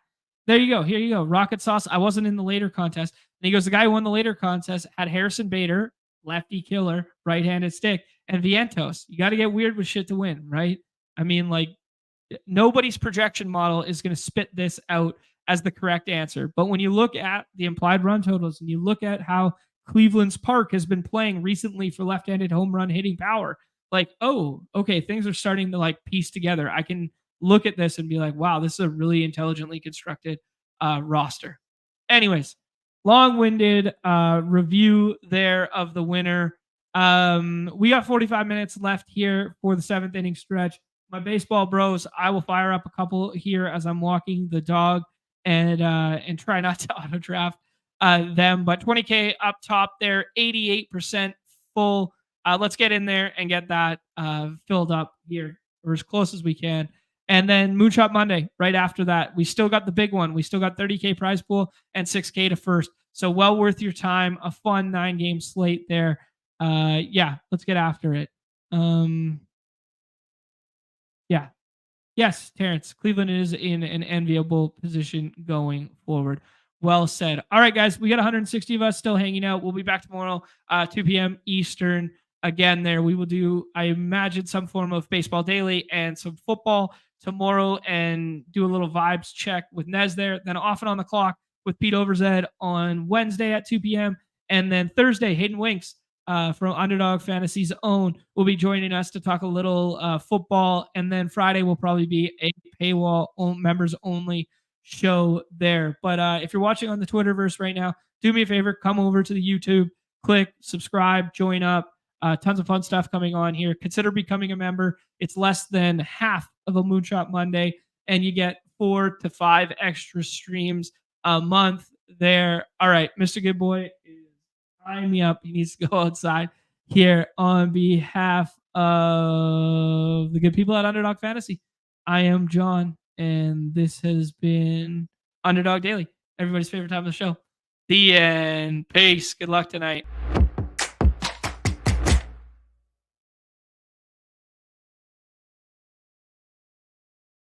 there you go. Here you go. Rocket Sauce. I wasn't in the later contest. And he goes, the guy who won the later contest had Harrison Bader, lefty killer, right-handed stick, and Vientos. You got to get weird with shit to win, right? I mean, like, nobody's projection model is going to spit this out as the correct answer. But when you look at the implied run totals and you look at how Cleveland's Park has been playing recently for left-handed home run hitting power, like, oh, okay, things are starting to like piece together. I can look at this and be like, wow, this is a really intelligently constructed roster. Anyways, long-winded review there of the winner. We got 45 minutes left here for the 7th inning stretch. My baseball bros, I will fire up a couple here as I'm walking the dog and try not to auto draft them. But 20K up top there, 88% full. Let's get in there and get that filled up here, or as close as we can. And then Moonshot Monday, right after that. We still got the big one. We still got 30K prize pool and 6K to first. So well worth your time. A fun 9-game slate there. Yeah, let's get after it. Yeah. Yes, Terrence. Cleveland is in an enviable position going forward. Well said. All right, guys. We got 160 of us still hanging out. We'll be back tomorrow, 2 p.m. Eastern. Again, there we will do, I imagine, some form of baseball daily and some football tomorrow, and do a little vibes check with Nez there. Then off and on the clock with Pete Overzed on Wednesday at 2 p.m. And then Thursday, Hayden Winks from Underdog Fantasy's own will be joining us to talk a little football. And then Friday will probably be a paywall members only show there. But if you're watching on the Twitterverse right now, do me a favor, come over to the YouTube, click subscribe, join up. Tons of fun stuff coming on here. Consider becoming a member. It's less than half of a Moonshot Monday, and you get 4 to 5 extra streams a month there. All right, Mr. Good Boy is tying me up. He needs to go outside here on behalf of the good people at Underdog Fantasy. I am John, and this has been Underdog Daily, everybody's favorite time of the show. The end. Peace. Good luck tonight.